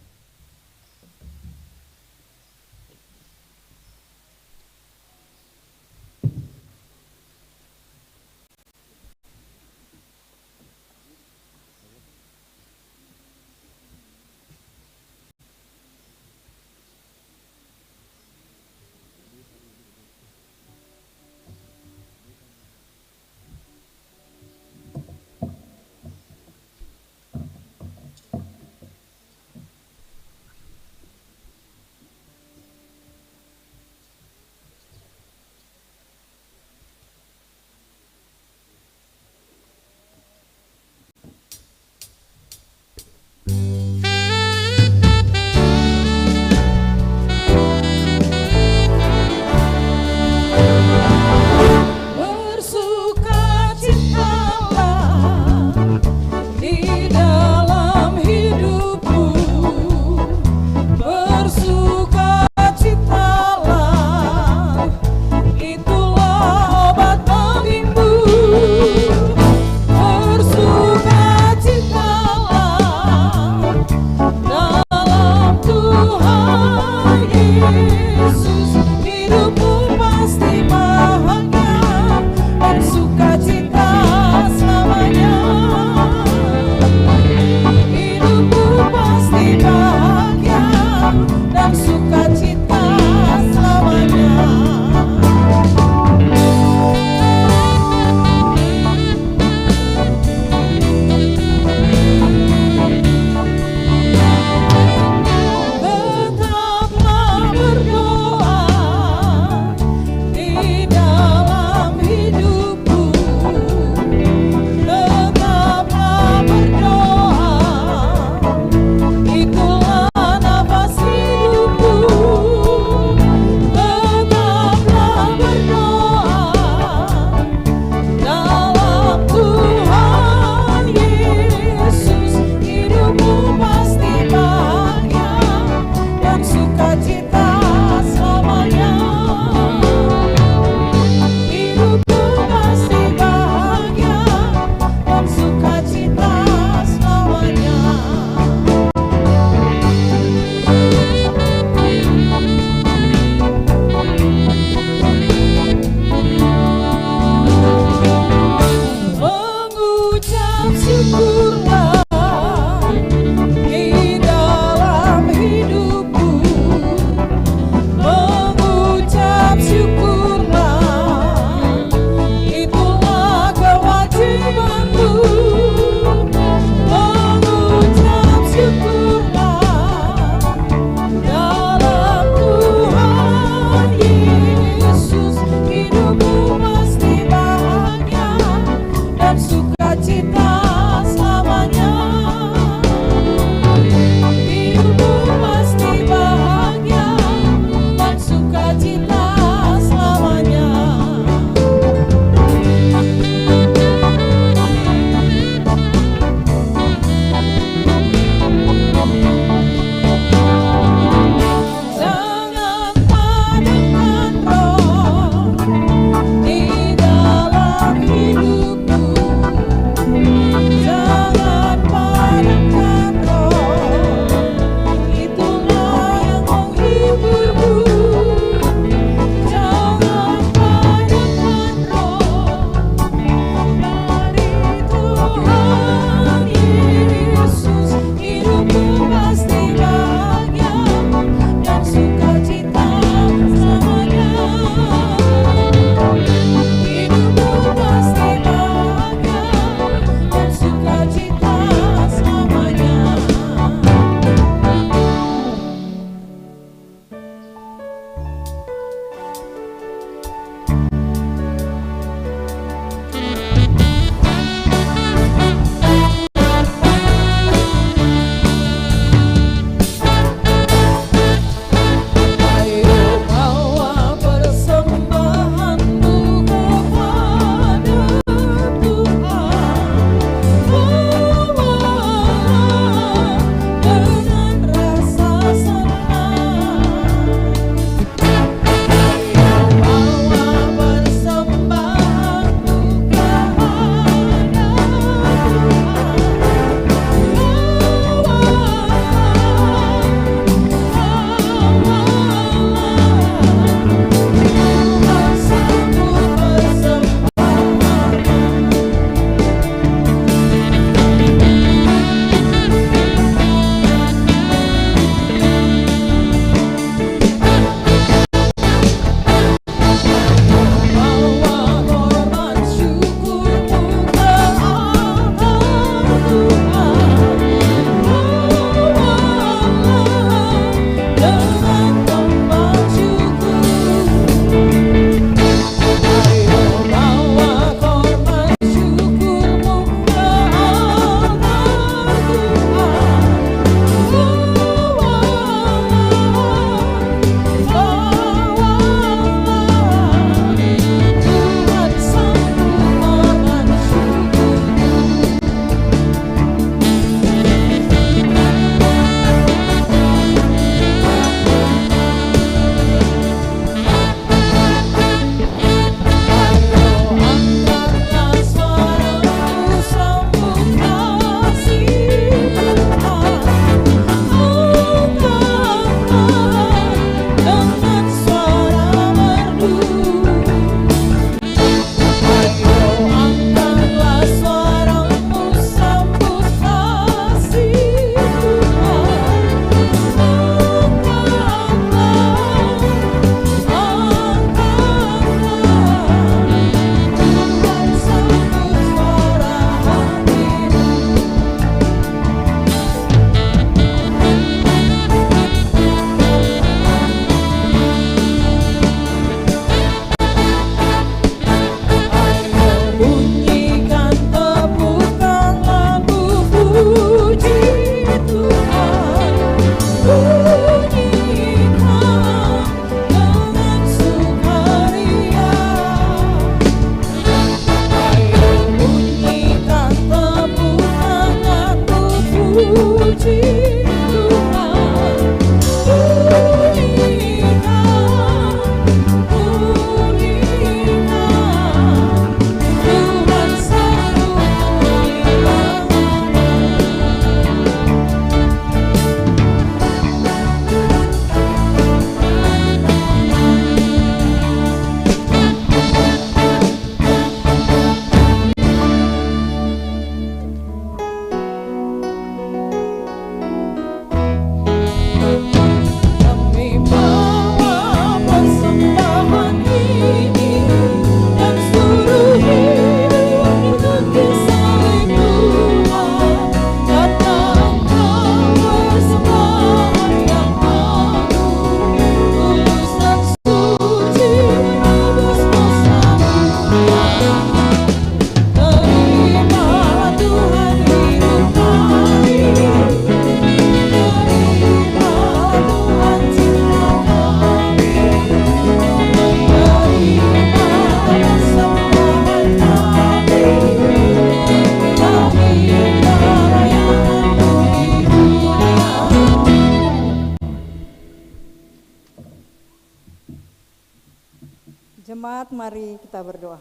Jemaat, mari kita berdoa.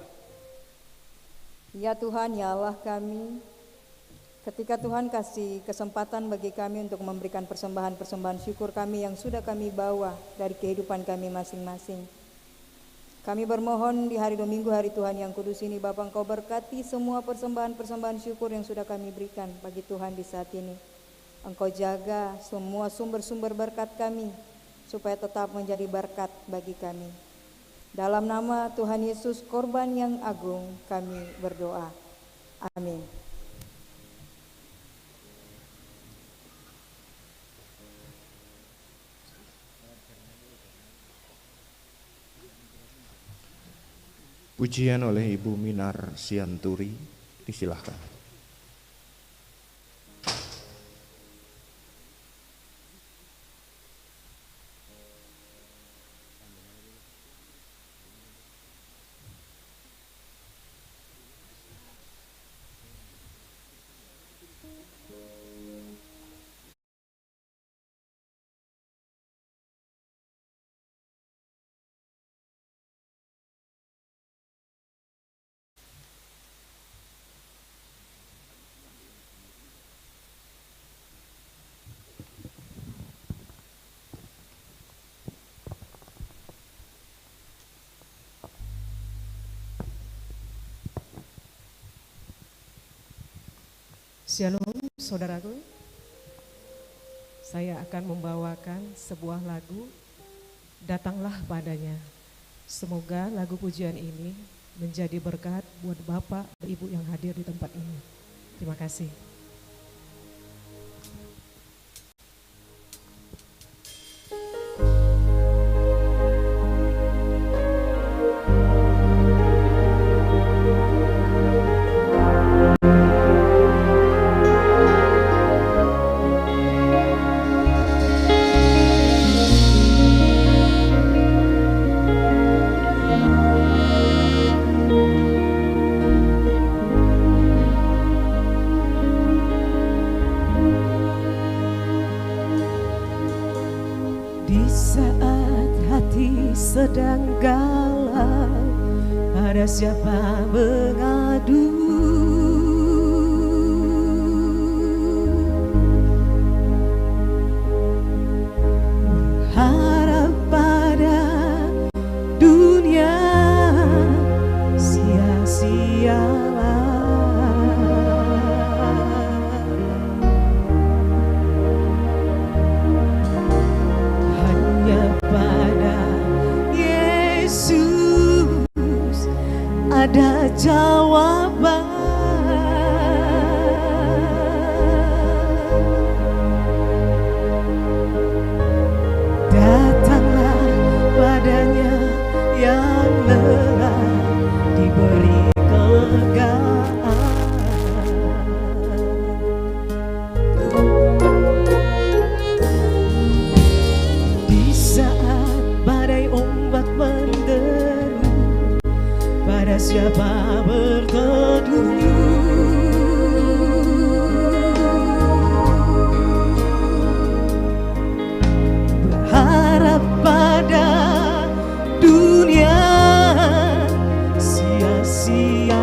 Ya Tuhan, ya Allah kami, ketika Tuhan kasih kesempatan bagi kami untuk memberikan persembahan-persembahan syukur kami yang sudah kami bawa dari kehidupan kami masing-masing. Kami bermohon di hari Dominggu, hari Tuhan yang kudus ini, Bapa, Engkau berkati semua persembahan-persembahan syukur yang sudah kami berikan bagi Tuhan di saat ini. Engkau jaga semua sumber-sumber berkat kami, supaya tetap menjadi berkat bagi kami. Dalam nama Tuhan Yesus, korban yang agung, kami berdoa. Amin. Pujian oleh Ibu Minar Sianturi, disilahkan. Shalom saudaraku, saya akan membawakan sebuah lagu, Datanglah Padanya. Semoga lagu pujian ini menjadi berkat buat Bapak dan Ibu yang hadir di tempat ini. Terima kasih. Sedang galau, ada siapa mengadu? Harap pada dunia sia-sialah. Hanya pada Yesus ada jawaban. Datanglah padanya yang lelah, diberi kelegaan. Di saat badai ombak menderu, pada siapa berteduh? Berharap pada dunia sia-sialah.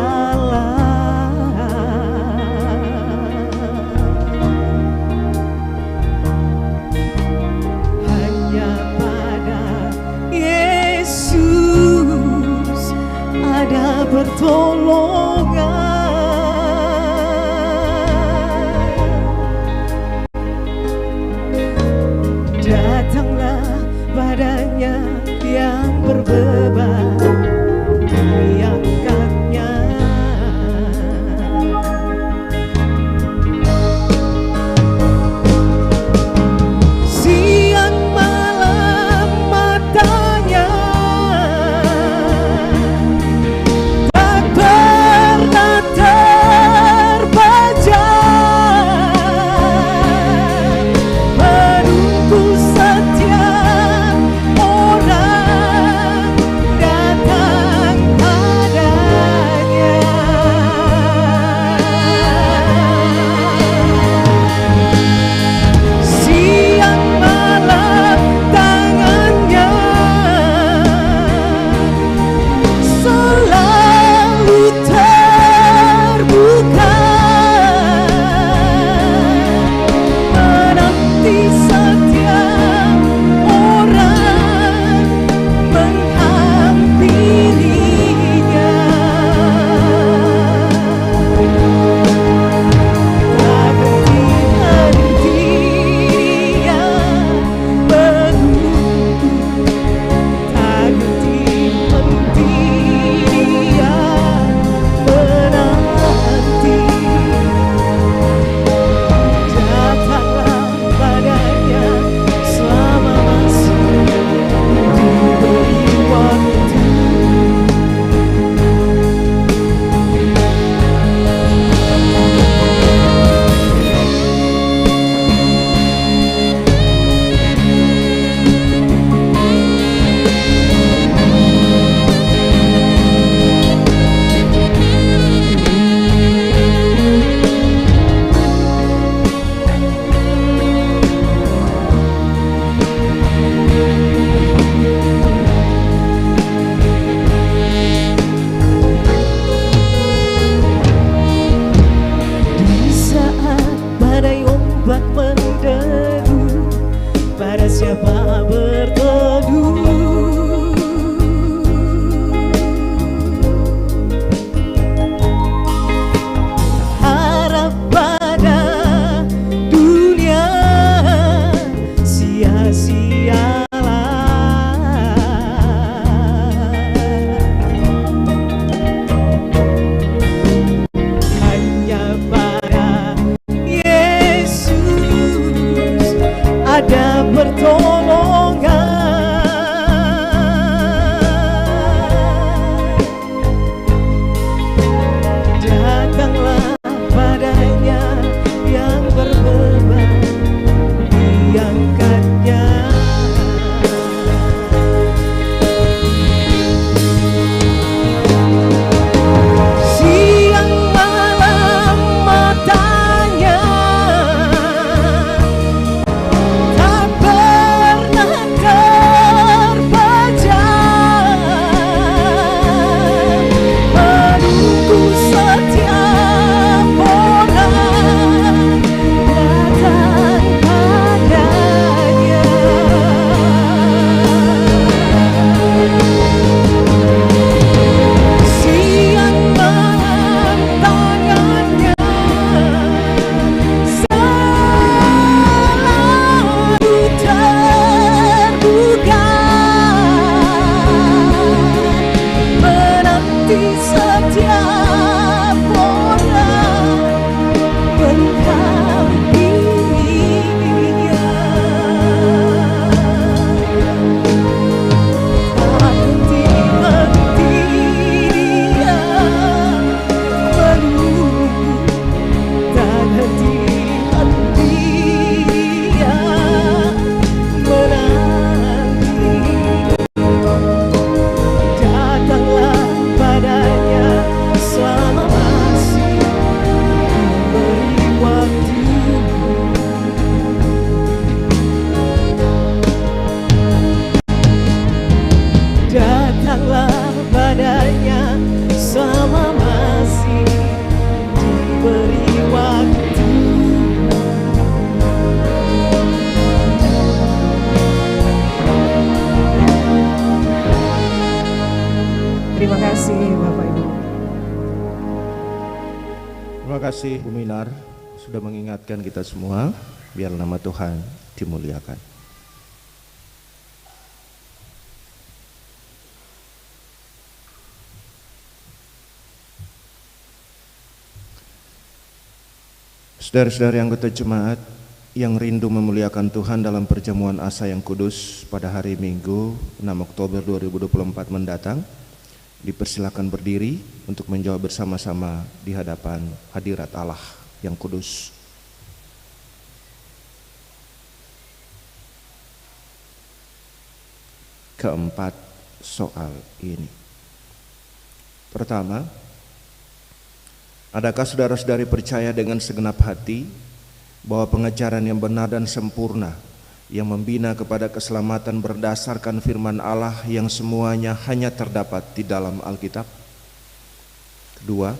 Hanya pada Yesus ada pertolongan. Datanglah padanya yang berbeban, diangkatnya. Siang malam matanya tak pernah kasih Bapak Ibu. Terima kasih Bu Minar sudah mengingatkan kita semua, biar nama Tuhan dimuliakan. Saudara-saudara anggota jemaat yang rindu memuliakan Tuhan dalam perjamuan asa yang kudus pada hari Minggu 6 Oktober 2024 mendatang, dipersilakan berdiri untuk menjawab bersama-sama di hadapan hadirat Allah yang kudus. Keempat soal ini. Pertama, adakah saudara-saudari percaya dengan segenap hati bahwa pengajaran yang benar dan sempurna yang membina kepada keselamatan berdasarkan firman Allah yang semuanya hanya terdapat di dalam Alkitab? Kedua,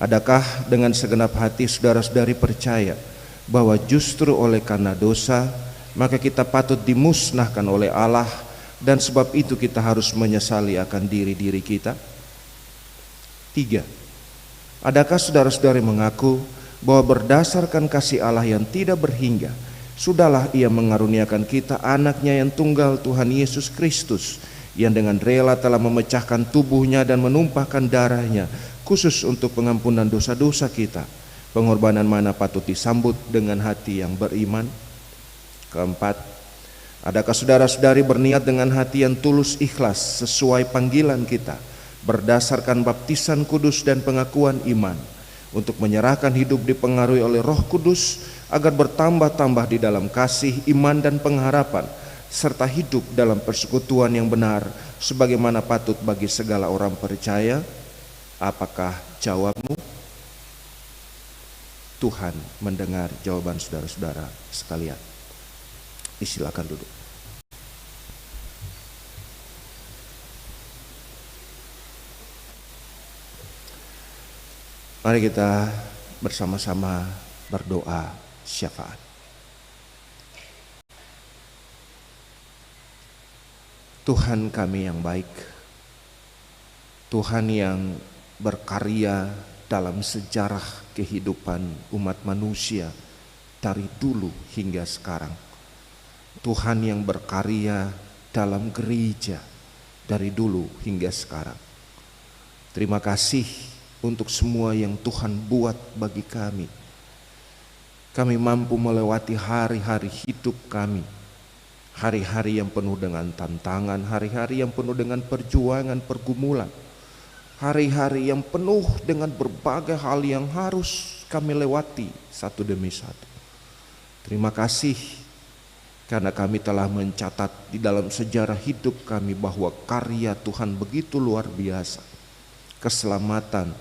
adakah dengan segenap hati saudara-saudari percaya bahwa justru oleh karena dosa maka kita patut dimusnahkan oleh Allah, dan sebab itu kita harus menyesali akan diri-diri kita? Tiga, adakah saudara-saudari mengaku bahwa berdasarkan kasih Allah yang tidak berhingga, sudahlah Ia mengaruniakan kita anaknya yang tunggal, Tuhan Yesus Kristus, yang dengan rela telah memecahkan tubuhnya dan menumpahkan darahnya khusus untuk pengampunan dosa-dosa kita? Pengorbanan mana patut disambut dengan hati yang beriman? Keempat, adakah saudara-saudari berniat dengan hati yang tulus ikhlas sesuai panggilan kita berdasarkan baptisan kudus dan pengakuan iman untuk menyerahkan hidup dipengaruhi oleh Roh Kudus agar bertambah-tambah di dalam kasih, iman dan pengharapan, serta hidup dalam persekutuan yang benar sebagaimana patut bagi segala orang percaya? Apakah jawabmu? Tuhan mendengar jawaban saudara-saudara sekalian. Silakan duduk. Mari kita bersama-sama berdoa syafaat. Tuhan kami yang baik, Tuhan yang berkarya dalam sejarah kehidupan umat manusia dari dulu hingga sekarang, Tuhan yang berkarya dalam gereja dari dulu hingga sekarang. Terima kasih untuk semua yang Tuhan buat bagi kami. Kami mampu melewati hari-hari hidup kami, hari-hari yang penuh dengan tantangan, hari-hari yang penuh dengan perjuangan, pergumulan, hari-hari yang penuh dengan berbagai hal yang harus kami lewati satu demi satu. Terima kasih karena kami telah mencatat di dalam sejarah hidup kami bahwa karya Tuhan begitu luar biasa. Keselamatan,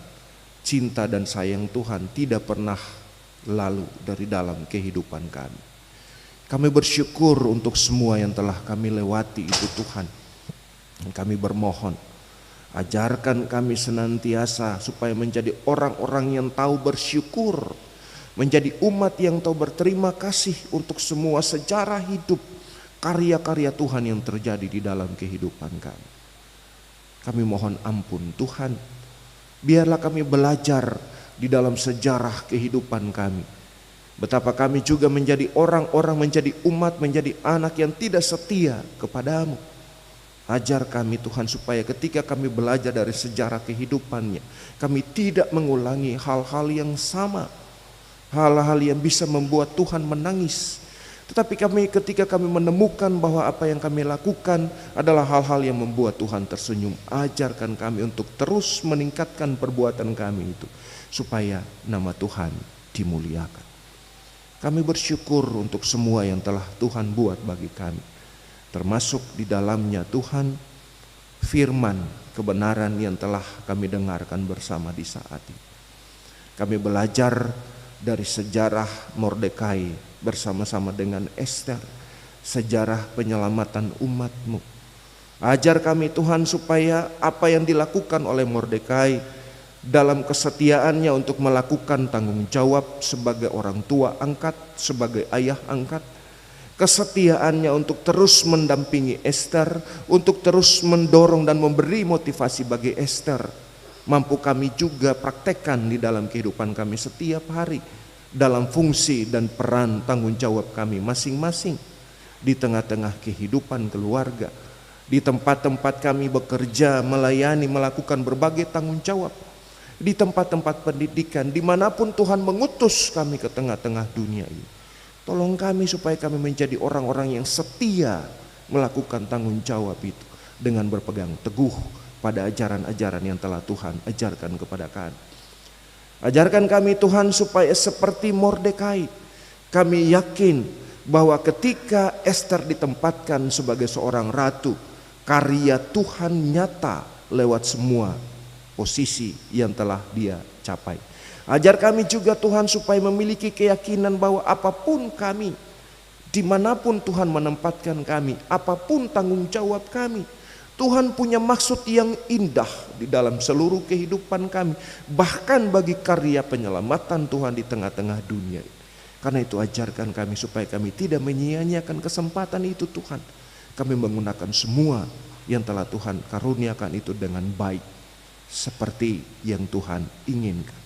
cinta dan sayang Tuhan tidak pernah lalu dari dalam kehidupan kami. Kami bersyukur untuk semua yang telah kami lewati itu Tuhan. Kami bermohon, ajarkan kami senantiasa supaya menjadi orang-orang yang tahu bersyukur, menjadi umat yang tahu berterima kasih untuk semua sejarah hidup, karya-karya Tuhan yang terjadi di dalam kehidupan kami. Kami mohon ampun Tuhan, biarlah kami belajar di dalam sejarah kehidupan kami, betapa kami juga menjadi orang-orang, menjadi umat, menjadi anak yang tidak setia kepadamu. Ajar kami Tuhan supaya ketika kami belajar dari sejarah kehidupannya, kami tidak mengulangi hal-hal yang sama, hal-hal yang bisa membuat Tuhan menangis. Tetapi ketika kami menemukan bahwa apa yang kami lakukan adalah hal-hal yang membuat Tuhan tersenyum, ajarkan kami untuk terus meningkatkan perbuatan kami itu, supaya nama Tuhan dimuliakan. Kami bersyukur untuk semua yang telah Tuhan buat bagi kami, termasuk di dalamnya Tuhan firman kebenaran yang telah kami dengarkan bersama di saat ini. Kami belajar dari sejarah Mordekai bersama-sama dengan Esther, sejarah penyelamatan umat-Mu. Ajar kami Tuhan supaya apa yang dilakukan oleh Mordekai dalam kesetiaannya untuk melakukan tanggung jawab sebagai orang tua angkat, sebagai ayah angkat, kesetiaannya untuk terus mendampingi Ester, untuk terus mendorong dan memberi motivasi bagi Ester, mampu kami juga praktekkan di dalam kehidupan kami setiap hari, dalam fungsi dan peran tanggung jawab kami masing-masing, di tengah-tengah kehidupan keluarga, di tempat-tempat kami bekerja, melayani, melakukan berbagai tanggung jawab, di tempat-tempat pendidikan, dimanapun Tuhan mengutus kami ke tengah-tengah dunia ini. Tolong kami supaya kami menjadi orang-orang yang setia melakukan tanggung jawab itu dengan berpegang teguh pada ajaran-ajaran yang telah Tuhan ajarkan kepada kami. Ajarkan kami Tuhan supaya seperti Mordekai, kami yakin bahwa ketika Ester ditempatkan sebagai seorang ratu, karya Tuhan nyata lewat semua posisi yang telah dia capai. Ajar kami juga Tuhan supaya memiliki keyakinan bahwa apapun kami, dimanapun Tuhan menempatkan kami, apapun tanggung jawab kami, Tuhan punya maksud yang indah di dalam seluruh kehidupan kami, bahkan bagi karya penyelamatan Tuhan di tengah-tengah dunia. Karena itu ajarkan kami supaya kami tidak menyia-nyiakan kesempatan itu Tuhan. Kami menggunakan semua yang telah Tuhan karuniakan itu dengan baik, seperti yang Tuhan inginkan.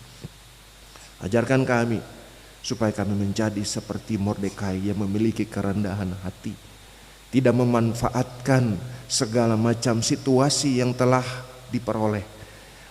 Ajarkan kami supaya kami menjadi seperti Mordekai yang memiliki kerendahan hati, tidak memanfaatkan segala macam situasi yang telah diperoleh.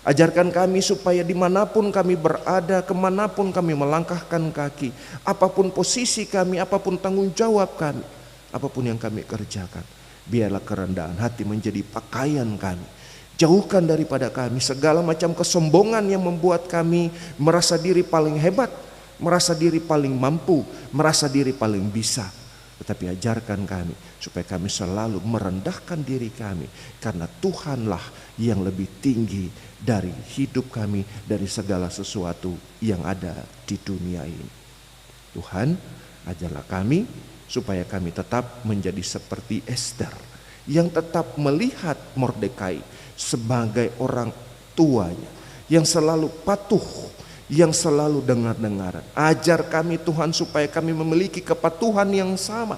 Ajarkan kami supaya dimanapun kami berada, kemanapun kami melangkahkan kaki, apapun posisi kami, apapun tanggung jawab kami, apapun yang kami kerjakan, biarlah kerendahan hati menjadi pakaian kami. Jauhkan daripada kami segala macam kesombongan yang membuat kami merasa diri paling hebat, merasa diri paling mampu, merasa diri paling bisa. Tetapi ajarkan kami supaya kami selalu merendahkan diri kami, karena Tuhanlah yang lebih tinggi dari hidup kami, dari segala sesuatu yang ada di dunia ini. Tuhan, ajarlah kami supaya kami tetap menjadi seperti Ester, yang tetap melihat Mordekai sebagai orang tuanya, yang selalu patuh, yang selalu dengar-dengaran. Ajar kami Tuhan supaya kami memiliki kepatuhan yang sama,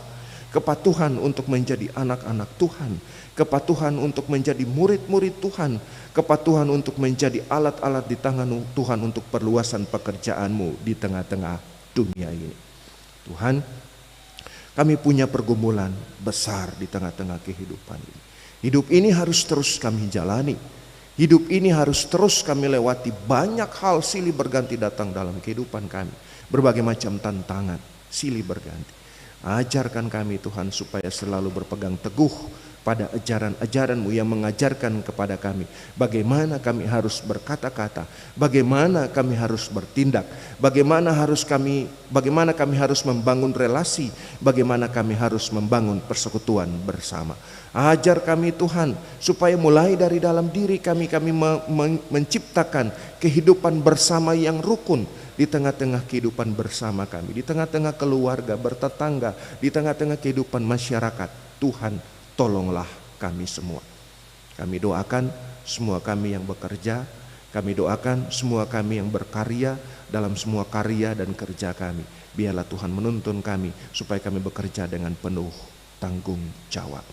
kepatuhan untuk menjadi anak-anak Tuhan, kepatuhan untuk menjadi murid-murid Tuhan, kepatuhan untuk menjadi alat-alat di tangan Tuhan untuk perluasan pekerjaan-Mu di tengah-tengah dunia ini. Tuhan, kami punya pergumulan besar di tengah-tengah kehidupan ini. Hidup ini harus terus kami jalani. Hidup ini harus terus kami lewati. Banyak hal silih berganti datang dalam kehidupan kami. Berbagai macam tantangan silih berganti. Ajarkan kami Tuhan supaya selalu berpegang teguh pada ajaran-ajaran-Mu yang mengajarkan kepada kami bagaimana kami harus berkata-kata, bagaimana kami harus bertindak, bagaimana kami harus membangun relasi, bagaimana kami harus membangun persekutuan bersama. Ajar kami Tuhan supaya mulai dari dalam diri kami menciptakan kehidupan bersama yang rukun di tengah-tengah kehidupan bersama kami, di tengah-tengah keluarga, bertetangga, di tengah-tengah kehidupan masyarakat. Tuhan, tolonglah kami semua. Kami doakan semua kami yang bekerja, kami doakan semua kami yang berkarya dalam semua karya dan kerja kami. Biarlah Tuhan menuntun kami supaya kami bekerja dengan penuh tanggung jawab.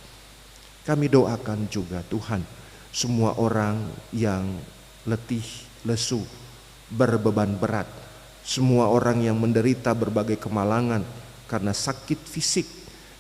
Kami doakan juga Tuhan semua orang yang letih, lesu, berbeban berat, semua orang yang menderita berbagai kemalangan karena sakit fisik,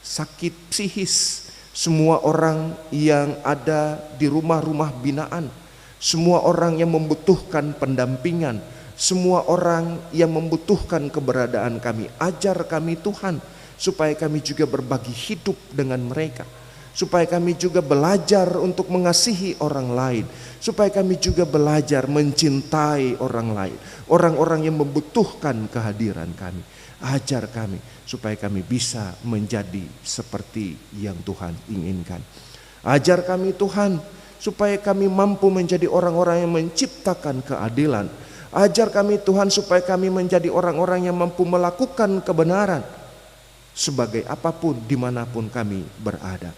sakit psikis, semua orang yang ada di rumah-rumah binaan, semua orang yang membutuhkan pendampingan, semua orang yang membutuhkan keberadaan kami. Ajar kami Tuhan supaya kami juga berbagi hidup dengan mereka, supaya kami juga belajar untuk mengasihi orang lain, supaya kami juga belajar mencintai orang lain, orang-orang yang membutuhkan kehadiran kami. Ajar kami supaya kami bisa menjadi seperti yang Tuhan inginkan. Ajar kami Tuhan supaya kami mampu menjadi orang-orang yang menciptakan keadilan. Ajar kami Tuhan supaya kami menjadi orang-orang yang mampu melakukan kebenaran sebagai apapun dimanapun kami berada.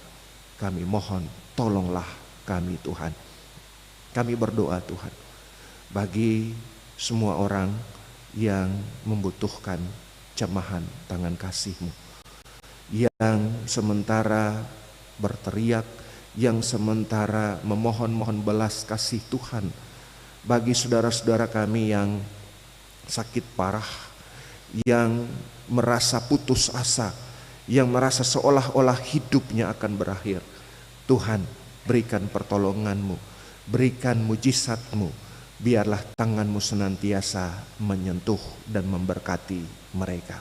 Kami mohon tolonglah kami Tuhan. Kami berdoa Tuhan bagi semua orang yang membutuhkan jamahan tangan kasih-Mu. yang sementara berteriak, yang sementara memohon-mohon belas kasih Tuhan bagi saudara-saudara kami yang sakit parah, yang merasa putus asa, yang merasa seolah-olah hidupnya akan berakhir. Tuhan, berikan pertolongan-Mu, berikan mujizat-Mu, biarlah tangan-Mu senantiasa menyentuh dan memberkati mereka.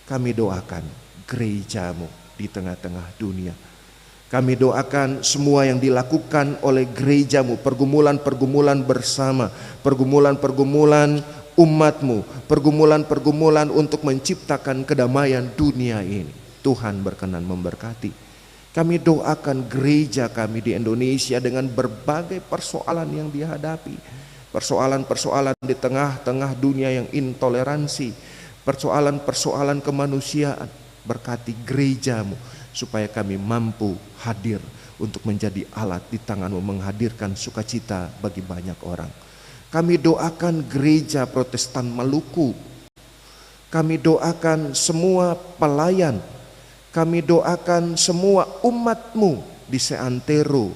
Kami doakan gereja-Mu di tengah-tengah dunia. Kami doakan semua yang dilakukan oleh gereja-Mu, pergumulan-pergumulan bersama, pergumulan-pergumulan umat-Mu, pergumulan-pergumulan untuk menciptakan kedamaian dunia ini. Tuhan berkenan memberkati. Kami doakan gereja kami di Indonesia dengan berbagai persoalan yang dihadapi. Persoalan-persoalan di tengah-tengah dunia yang intoleransi, persoalan-persoalan kemanusiaan. Berkati gereja-Mu supaya kami mampu hadir untuk menjadi alat di tangan-Mu menghadirkan sukacita bagi banyak orang. Kami doakan gereja Protestan Maluku. Kami doakan semua pelayan. Kami doakan semua umat-Mu di seantero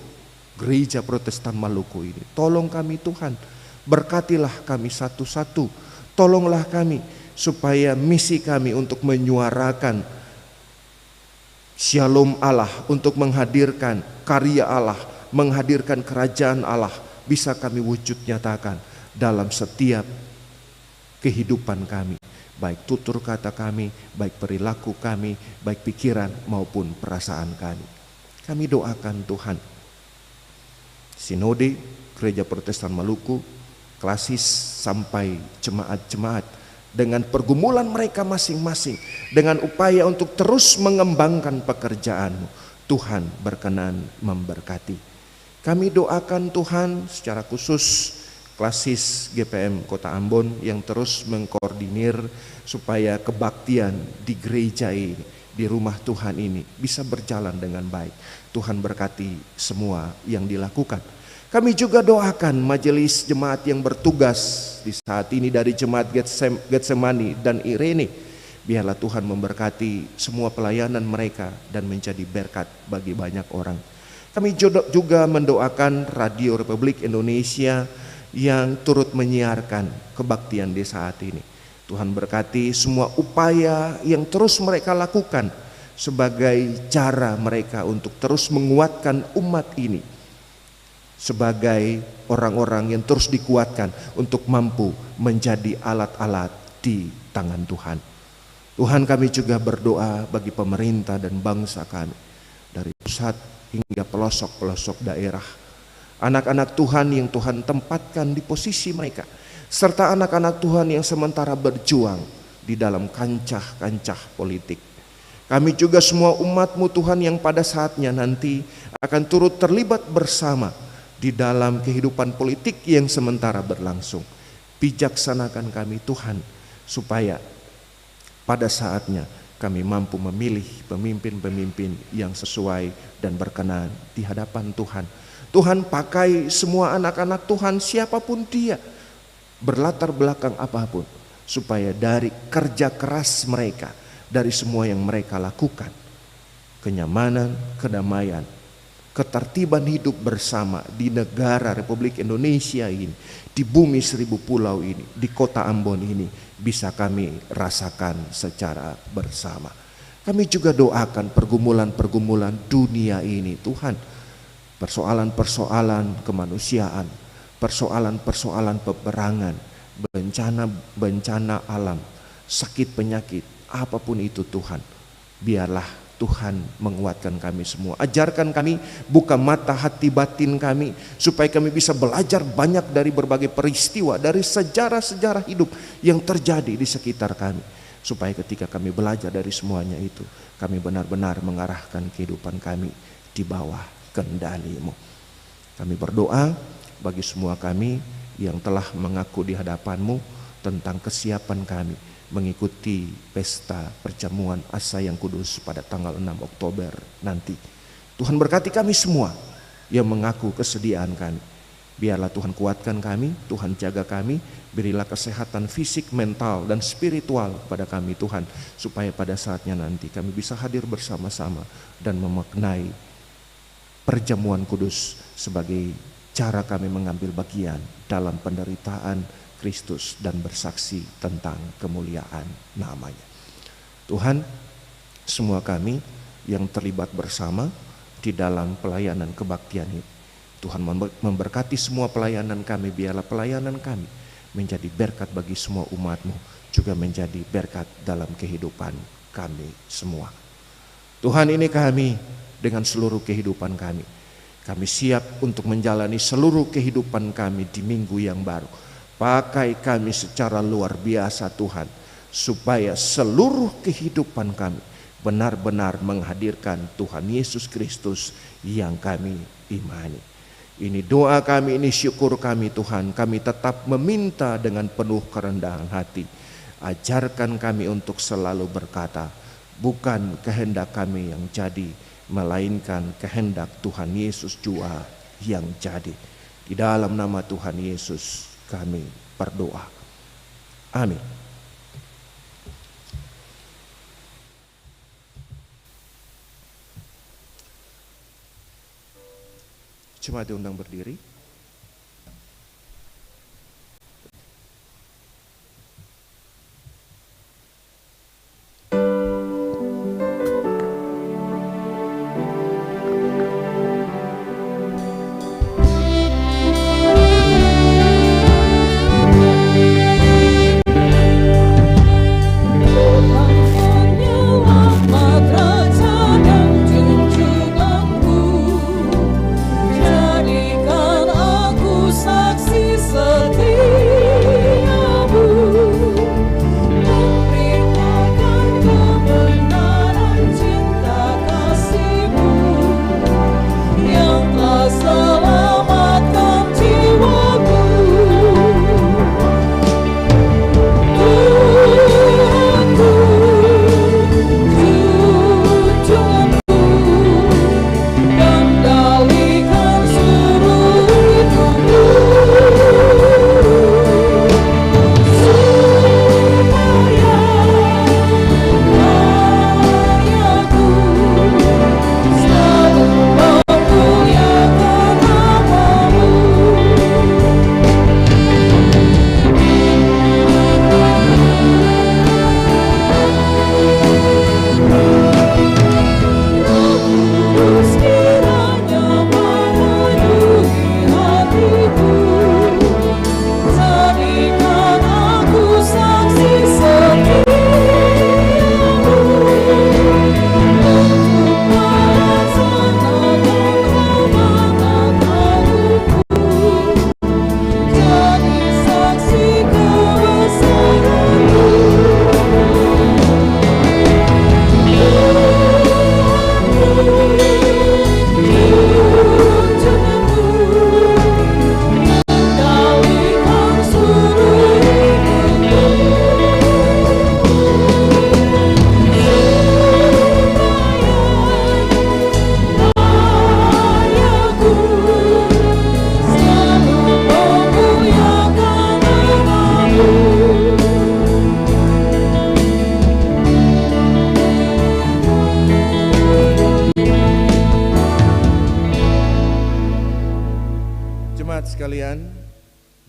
gereja Protestan Maluku ini. Tolong kami Tuhan, berkatilah kami satu-satu. Tolonglah kami supaya misi kami untuk menyuarakan Shalom Allah, untuk menghadirkan karya Allah, menghadirkan kerajaan Allah, bisa kami wujud nyatakan dalam setiap kehidupan kami, baik tutur kata kami, baik perilaku kami, baik pikiran maupun perasaan kami. Kami doakan Tuhan, Sinode Gereja Protestan Maluku, klasis sampai jemaat-jemaat, dengan pergumulan mereka masing-masing, dengan upaya untuk terus mengembangkan pekerjaan-Mu, Tuhan berkenan memberkati. Kami doakan Tuhan secara khusus klasis GPM Kota Ambon yang terus mengkoordinir supaya kebaktian di gereja ini, di rumah Tuhan ini bisa berjalan dengan baik. Tuhan berkati semua yang dilakukan. Kami juga doakan majelis jemaat yang bertugas di saat ini dari jemaat Getsemani dan Irene. Biarlah Tuhan memberkati semua pelayanan mereka dan menjadi berkat bagi banyak orang. Kami juga mendoakan Radio Republik Indonesia yang turut menyiarkan kebaktian di saat ini. Tuhan berkati semua upaya yang terus mereka lakukan sebagai cara mereka untuk terus menguatkan umat ini, sebagai orang-orang yang terus dikuatkan untuk mampu menjadi alat-alat di tangan Tuhan. Tuhan, kami juga berdoa bagi pemerintah dan bangsa kami, dari pusat hingga pelosok-pelosok daerah. Anak-anak Tuhan yang Tuhan tempatkan di posisi mereka, serta anak-anak Tuhan yang sementara berjuang di dalam kancah-kancah politik. Kami juga semua umat-Mu Tuhan yang pada saatnya nanti akan turut terlibat bersama di dalam kehidupan politik yang sementara berlangsung. Bijaksanakan kami Tuhan, supaya pada saatnya kami mampu memilih pemimpin-pemimpin yang sesuai dan berkenan di hadapan Tuhan. Tuhan, pakai semua anak-anak Tuhan siapapun dia, berlatar belakang apapun, supaya dari kerja keras mereka, dari semua yang mereka lakukan, kenyamanan, kedamaian, ketertiban hidup bersama di negara Republik Indonesia ini, di bumi 1000 pulau ini, di kota Ambon ini, bisa kami rasakan secara bersama. Kami juga doakan pergumulan-pergumulan dunia ini Tuhan, persoalan-persoalan kemanusiaan, persoalan-persoalan peperangan, bencana alam, sakit penyakit, apapun itu Tuhan, biarlah Tuhan menguatkan kami semua. Ajarkan kami, buka mata hati batin kami, supaya kami bisa belajar banyak dari berbagai peristiwa, dari sejarah-sejarah hidup yang terjadi di sekitar kami. Supaya ketika kami belajar dari semuanya itu, kami benar-benar mengarahkan kehidupan kami di bawah kendali-Mu. Kami berdoa bagi semua kami yang telah mengaku di hadapan-Mu tentang kesiapan kami mengikuti pesta perjamuan asa yang kudus pada tanggal 6 Oktober nanti. Tuhan berkati kami semua yang mengaku kesediaan kami. Biarlah Tuhan kuatkan kami, Tuhan jaga kami, berilah kesehatan fisik, mental, dan spiritual kepada kami Tuhan, supaya pada saatnya nanti kami bisa hadir bersama-sama dan memaknai perjamuan kudus sebagai cara kami mengambil bagian dalam penderitaan Kristus dan bersaksi tentang kemuliaan namanya. Tuhan, semua kami yang terlibat bersama di dalam pelayanan kebaktian ini, Tuhan memberkati semua pelayanan kami. Biarlah pelayanan kami menjadi berkat bagi semua umat-Mu, juga menjadi berkat dalam kehidupan kami semua. Tuhan, ini kami dengan seluruh kehidupan kami. Kami siap untuk menjalani seluruh kehidupan kami di minggu yang baru. Pakai kami secara luar biasa Tuhan, supaya seluruh kehidupan kami benar-benar menghadirkan Tuhan Yesus Kristus yang kami imani. Ini doa kami, ini syukur kami Tuhan. Kami tetap meminta dengan penuh kerendahan hati. Ajarkan kami untuk selalu berkata, bukan kehendak kami yang jadi, melainkan kehendak Tuhan Yesus jua yang jadi. Di dalam nama Tuhan Yesus kami berdoa. Amin. Jemaat diundang berdiri.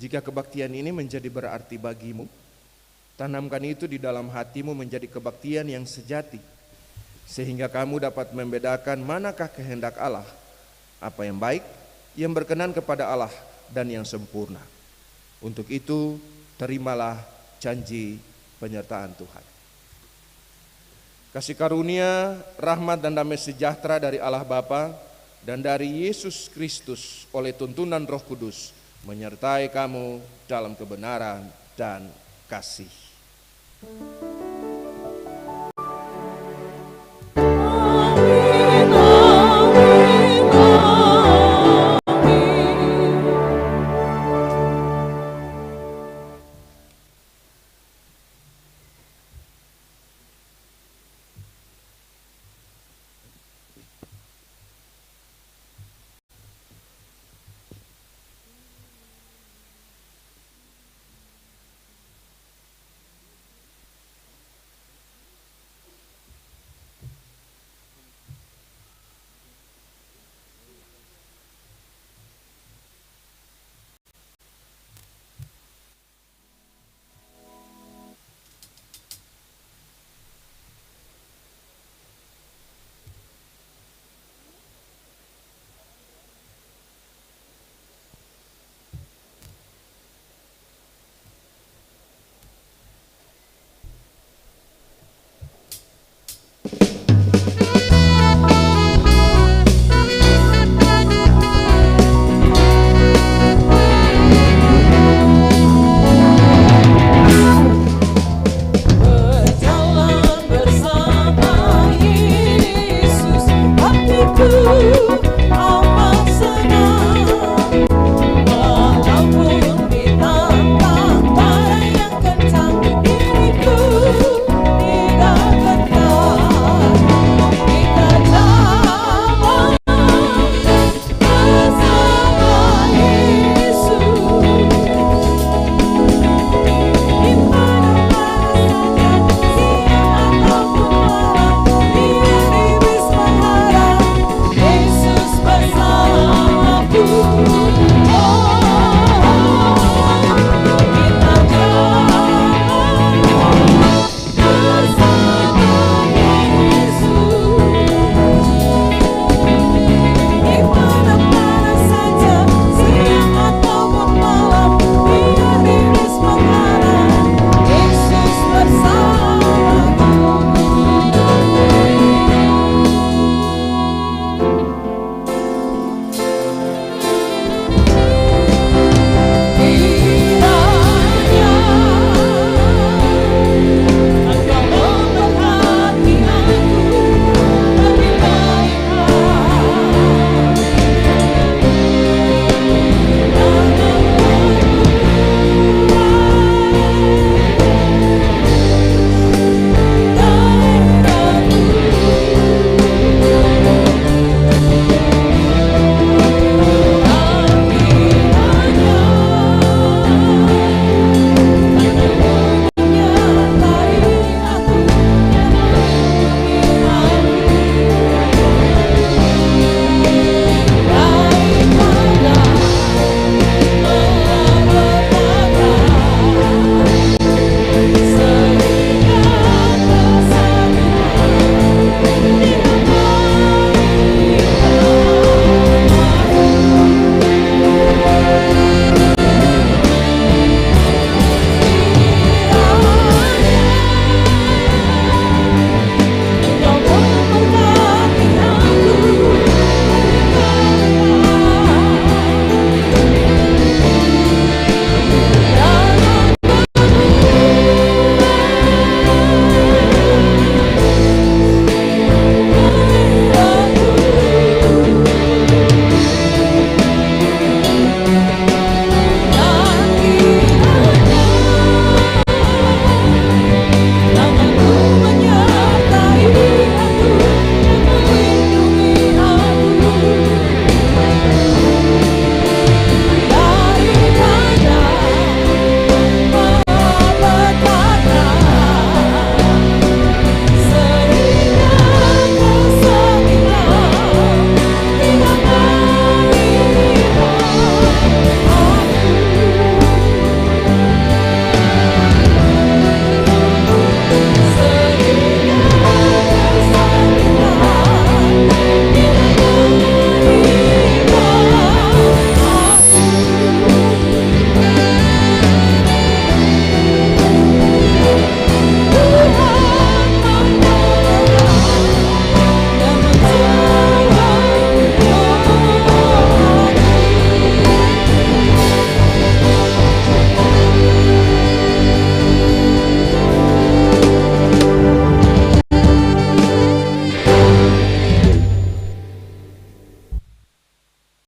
Jika kebaktian ini menjadi berarti bagimu, tanamkan itu di dalam hatimu menjadi kebaktian yang sejati, sehingga kamu dapat membedakan manakah kehendak Allah, apa yang baik, yang berkenan kepada Allah, dan yang sempurna. Untuk itu, terimalah janji penyertaan Tuhan. Kasih karunia, rahmat dan damai sejahtera dari Allah Bapa dan dari Yesus Kristus oleh tuntunan Roh Kudus menyertai kamu dalam kebenaran dan kasih. Oh